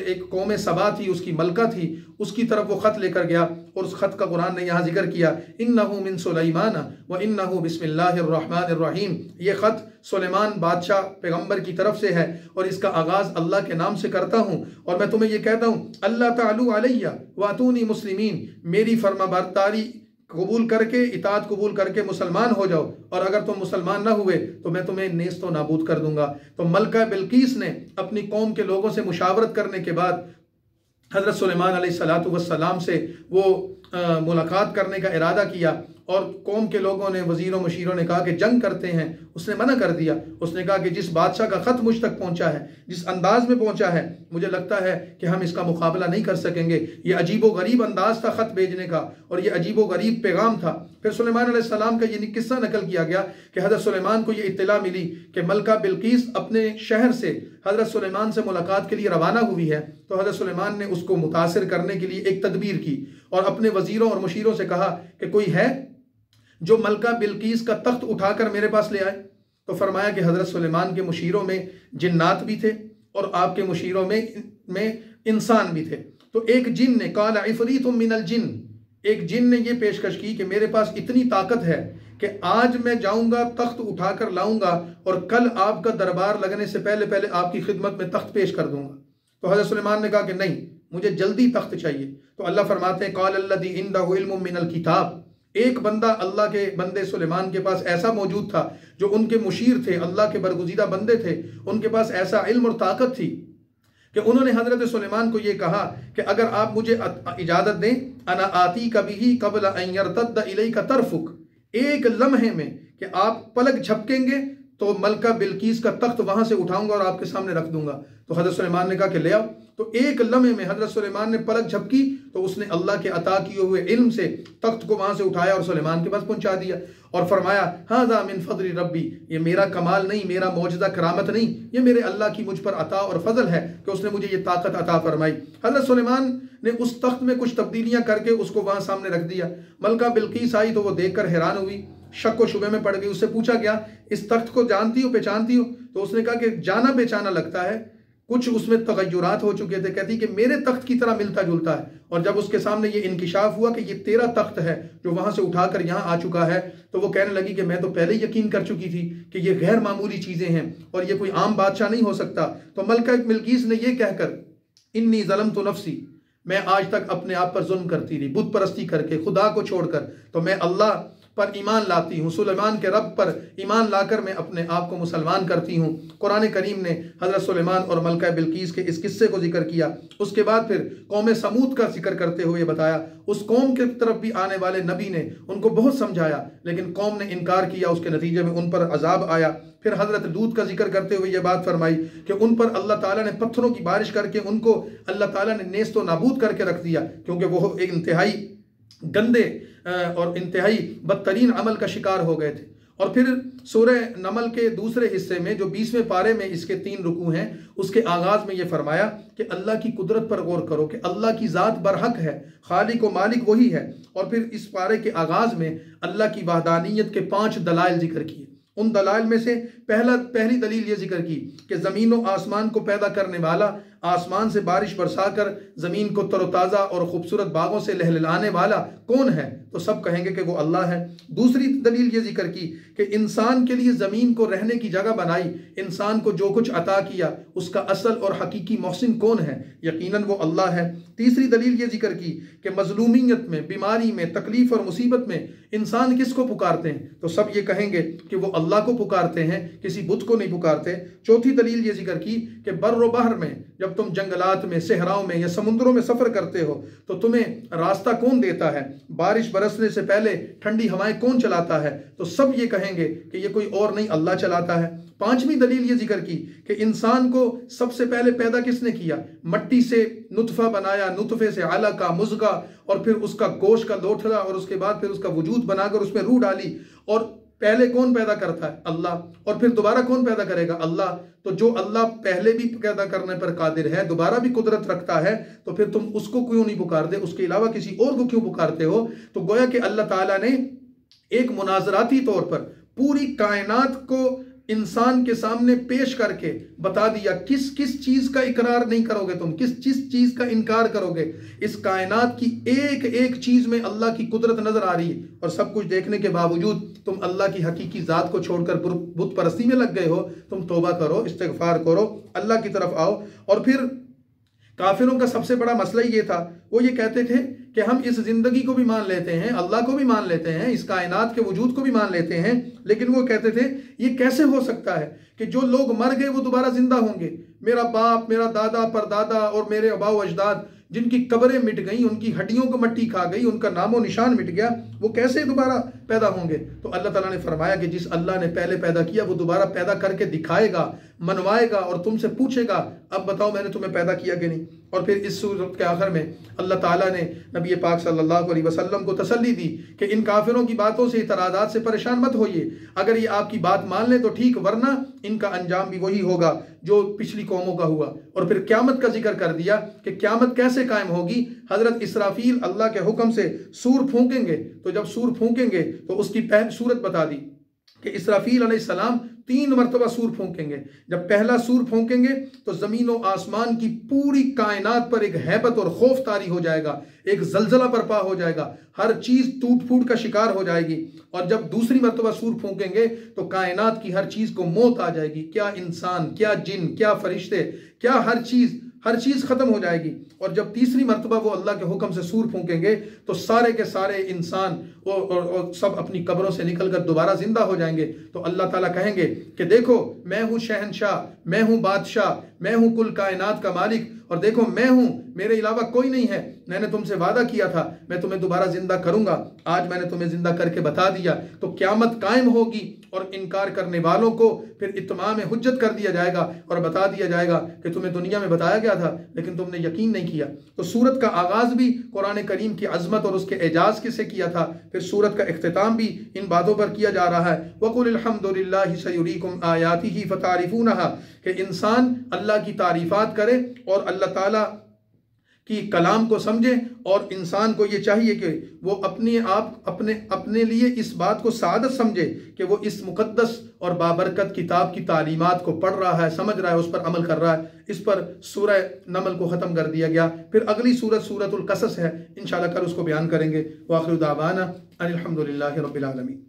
एक कौम सबा थी, उसकी मलका थी, उसकी तरफ वो ख़त लेकर गया। और उस ख़त का कुरान ने यहाँ जिक्र किया, इन्नहु मिन सुलैमान व इन्नहु बिस्मिल्लाहिर रहमानिर रहीम। ये ख़त सुलेमान बादशाह पैगम्बर की तरफ से है और इसका आगाज़ अल्लाह के नाम से करता हूँ और मैं तुम्हें ये कहता हूँ, अल्लाह तालू अलैया वातूनी मुस्लिमीन, मेरी फरमाबरदारी कबूल करके, इताअत कबूल करके मुसलमान हो जाओ, और अगर तुम मुसलमान ना हुए तो मैं तुम्हें नेस्तो नाबूद कर दूंगा। तो मलका बिल्कीस ने अपनी कौम के लोगों से मुशावरत करने के बाद हज़रत सुलेमान अलैहिस्सलातु वस्सलाम से वो मुलाकात करने का इरादा किया और कौम के लोगों ने, वज़ीरों मशीरों ने कहा कि जंग करते हैं। उसने मना कर दिया। उसने कहा कि जिस बादशाह का ख़त मुझ तक पहुंचा है, जिस अंदाज में पहुंचा है, मुझे लगता है कि हम इसका मुकाबला नहीं कर सकेंगे। ये अजीबो गरीब अंदाज था ख़त भेजने का और ये अजीबो गरीब पैगाम था। फिर सुलेमान अलैहिस्सलाम का ये किस्सा नकल किया गया कि हज़रत सुलेमान को ये इत्तला मिली कि मलका बिल्कीस अपने शहर से हज़रत सुलेमान से मुलाकात के लिए रवाना हुई है। तो हज़रत सुलेमान ने उसको मुतासिर करने के लिए एक तदबीर की और अपने वज़ीरों और मुशीरों से कहा कि कोई है जो मलका बिल्कीस का तख्त उठाकर मेरे पास ले आए। तो फरमाया कि हज़रत सुलेमान के मुशीरों में जिन्नात भी थे और आपके मुशीरों में इंसान भी थे। तो एक जिन ने, काला इफ़रीतुम मिनल जिन, एक जिन ने यह पेशकश की कि मेरे पास इतनी ताकत है कि आज मैं जाऊंगा, तख्त उठाकर लाऊंगा और कल आपका दरबार लगने से पहले पहले आपकी खिदमत में तख्त पेश कर दूंगा। तो हज़रत सुलेमान ने कहा कि नहीं, मुझे जल्दी तख्त चाहिए। तो अल्लाह फरमाते हैं, काल अल्लज़ी इंदहु इल्मुम मिनल किताब, एक बंदा अल्लाह के बंदे सुलेमान के पास ऐसा मौजूद था जो उनके मुशीर थे, अल्लाह के बरगुज़ीदा बंदे थे, उनके पास ऐसा इल्म और ताकत थी कि उन्होंने हज़रत सुलेमान को ये कहा कि अगर आप मुझे इजाज़त दें, अना आती कभी कबल अन यरतद्द इलैका तरफुक, एक लम्हे में कि आप पलक झपकेंगे तो मलका बिल्कीस का तख्त वहां से उठाऊंगा और आपके सामने रख दूंगा। तो हज़रत सुलेमान ने कहा कि ले आओ। तो एक लम्हे में हज़रत सुलेमान ने पलक झपकी तो उसने अल्लाह के अता किए हुए इल्म से तख्त को वहां से उठाया और सुलेमान के पास पहुंचा दिया और फरमाया, हाज़ा मिन फज़्ल रब्बी, ये मेरा कमाल नहीं, मेरा मौजज़ा करामत नहीं, ये मेरे अल्लाह की मुझ पर अता और फजल है कि उसने मुझे ये ताकत अता फरमाई। हज़रत सुलेमान ने उस तख्त में कुछ तब्दीलियां करके उसको वहां सामने रख दिया। मलका बिल्कीस आई तो वो देखकर हैरान हुई, शक व शुबे में पड़ गई। उससे पूछा गया, इस तख्त को जानती हो, पहचानती हो? तो उसने कहा कि जाना पहचाना लगता है, कुछ उसमें तगय्युरात हो चुके थे। कहती कि मेरे तख्त की तरह मिलता जुलता है। और जब उसके सामने ये इंकिशाफ हुआ कि ये तेरा तख्त है जो वहां से उठाकर यहाँ आ चुका है, तो वो कहने लगी कि मैं तो पहले ही यकीन कर चुकी थी कि ये गैर मामूली चीजें हैं और ये कोई आम बादशाह नहीं हो सकता। तो मलका बिल्कीस ने ये कहकर, इन्नी ज़लमतु नफ्सी, मैं आज तक अपने आप पर जुल्म करती रही, बुत परस्ती करके, खुदा को छोड़कर, तो मैं अल्लाह पर ईमान लाती हूँ, सुलेमान के रब पर ईमान लाकर मैं अपने आप को मुसलमान करती हूँ। कुरान करीम ने हज़रत सुलेमान और मलका बिल्कीस के इस किस्से को जिक्र किया। उसके बाद फिर कौम समूद का जिक्र करते हुए बताया, उस कौम के तरफ भी आने वाले नबी ने उनको बहुत समझाया लेकिन कौम ने इनकार किया, उसके नतीजे में उन पर अजाब आया। फिर हज़रत लूत का जिक्र करते हुए ये बात फरमाई कि उन पर अल्लाह ताला ने पत्थरों की बारिश करके उनको अल्लाह ताला ने नेस्तो नाबूद करके रख दिया, क्योंकि वो एक इंतहाई गंदे और इंतहाई बदतरीन अमल का शिकार हो गए थे। और फिर सूरह नमल के दूसरे हिस्से में जो 20वें पारे में इसके 3 रुकू हैं, उसके आगाज में ये फरमाया कि अल्लाह की कुदरत पर गौर करो कि अल्लाह की ज़ात बरहक है, खालिक व मालिक वही है। और फिर इस पारे के आगाज में अल्लाह की वहदानियत के 5 दलाइल जिक्र किए। उन दलाइल में से पहली दलील ये जिक्र की कि ज़मीन व आसमान को पैदा करने वाला, आसमान से बारिश बरसाकर ज़मीन को तरोताज़ा और ख़ूबसूरत बागों से लहलहाने वाला कौन है, तो सब कहेंगे कि वो अल्लाह है। दूसरी दलील ये जिक्र की कि इंसान के लिए ज़मीन को रहने की जगह बनाई, इंसान को जो कुछ अता किया उसका असल और हकीकी मोहसिन कौन है, यकीनन वो अल्लाह है। तीसरी दलील ये जिक्र की कि मज़लूमियत में, बीमारी में, तकलीफ़ और मुसीबत में इंसान किसको पुकारते हैं, तो सब ये कहेंगे कि वो अल्लाह को पुकारते हैं, किसी बुत को नहीं पुकारते। चौथी दलील ये जिक्र की कि बर्र बहर में, जब तुम जंगलात में, सहराओं में या समुद्रों में सफ़र करते हो तो तुम्हें रास्ता कौन देता है, बारिश बरसने से पहले ठंडी हवाएं कौन चलाता है, तो सब ये कहेंगे कि ये कोई और नहीं, अल्लाह चलाता है। पांचवी दलील ये जिक्र की कि इंसान को सबसे पहले पैदा किसने किया, मट्टी से नुतफा बनाया, नुतफे से अलका, मुज़गा और फिर उसका गोश्त का लोथड़ा और उसके बाद फिर उसका वजूद बनाकर उसमें रूह डाली। और पहले कौन पैदा करता है, अल्लाह, और फिर दोबारा कौन पैदा करेगा, अल्लाह। तो जो अल्लाह पहले भी पैदा करने पर कादिर है, दोबारा भी कुदरत रखता है, तो फिर तुम उसको क्यों नहीं पुकारते, उसके अलावा किसी और को क्यों पुकारते हो। तो गोया कि अल्लाह ताला ने एक मुनाजराती तौर पर पूरी कायनात को इंसान के सामने पेश करके बता दिया किस किस चीज का इकरार नहीं करोगे तुम, किस किस चीज का इनकार करोगे। इस कायनात की एक एक चीज में अल्लाह की कुदरत नजर आ रही है, और सब कुछ देखने के बावजूद तुम अल्लाह की हकीकी जात को छोड़कर बुत परस्ती में लग गए हो। तुम तौबा करो, इस्तिगफार करो, अल्लाह की तरफ आओ। और फिर काफिरों का सबसे बड़ा मसला ये था, वो ये कहते थे कि हम इस जिंदगी को भी मान लेते हैं, अल्लाह को भी मान लेते हैं, इस कायनात के वजूद को भी मान लेते हैं, लेकिन वो कहते थे ये कैसे हो सकता है कि जो लोग मर गए वो दोबारा जिंदा होंगे। मेरा बाप, मेरा दादा, परदादा और मेरे अबाव अजदाद जिनकी कब्रें मिट गई, उनकी हड्डियों को मिट्टी खा गई, उनका नामो निशान मिट गया, वो कैसे दोबारा पैदा होंगे। तो अल्लाह ताला ने फरमाया कि जिस अल्लाह ने पहले पैदा किया वो दोबारा पैदा करके दिखाएगा, मनवाएगा और तुमसे पूछेगा अब बताओ मैंने तुम्हें पैदा किया कि नहीं। और फिर इस सूरत के आखिर में अल्लाह ताला ने नबी पाक सल्लल्लाहु अलैहि वसल्लम को तसल्ली दी कि इन काफिरों की बातों से, इतराज़ात से परेशान मत होइए, अगर ये आपकी बात मान ले तो ठीक, वरना इनका अंजाम भी वही होगा जो पिछली कौमों का हुआ। और फिर क़यामत का जिक्र कर दिया कि क़यामत कैसे कायम होगी। हजरत इसराफील अल्लाह के हुक्म से सूर फूंकेंगे, तो जब सूर फूंकेंगे तो उसकी पहली सूरत बता दी कि इसराफील अलैहिस्सलाम 3 मरतबा सूर फूंकेंगे। जब पहला सूर फूंकेंगे तो ज़मीन और आसमान की पूरी कायनात पर एक हैबत और खौफ तारी हो जाएगा, एक जलजला बर्पा हो जाएगा, हर चीज़ टूट फूट का शिकार हो जाएगी। और जब दूसरी मरतबा सूर फूंकेंगे तो कायनात की हर चीज़ को मौत आ जाएगी, क्या इंसान, क्या जिन, क्या फरिश्ते, क्या हर चीज़ ख़त्म हो जाएगी। और जब तीसरी मरतबा वो अल्लाह के हुक्म से सूर फूंकेंगे तो सारे के सारे इंसान और सब अपनी कब्रों से निकलकर दोबारा जिंदा हो जाएंगे। तो अल्लाह ताला कहेंगे कि देखो मैं हूँ शहनशाह, मैं हूँ बादशाह, मैं हूँ कुल कायनात का मालिक, और देखो मैं हूँ, मेरे अलावा कोई नहीं है। मैंने तुमसे वादा किया था मैं तुम्हें दोबारा जिंदा करूंगा, आज मैंने तुम्हें जिंदा करके बता दिया। तो क़यामत कायम होगी और इनकार करने वालों को फिर इत्माम हुज्जत कर दिया जाएगा और बता दिया जाएगा कि तुम्हें दुनिया में बताया गया था लेकिन तुमने यकीन नहीं किया। तो सूरत का आगाज़ भी कुरान करीम की अज़मत और उसके एजाज़ से किया था, फिर सूरत का इख्तिताम भी इन बातों पर किया जा रहा है। वक़ुल अल्हम्दुलिल्लाहि सयुरीकुम आयातिही फतारिफूनहा, कि इंसान अल्लाह की तारीफ़ात करे और अल्लाह ताला कि कलाम को समझे। और इंसान को ये चाहिए कि वो अपने लिए इस बात को सादत समझे कि वो इस मुक़द्दस और बाबरकत किताब की तालीमात को पढ़ रहा है, समझ रहा है, उस पर अमल कर रहा है। इस पर सूरह नमल को ख़त्म कर दिया गया। फिर अगली सूरत सूरतुल कसस है, इंशाअल्लाह कल उसको बयान करेंगे। व आखिरु दावाना अनिल हम्दुलिल्लाहि रब्बिल आलमीन।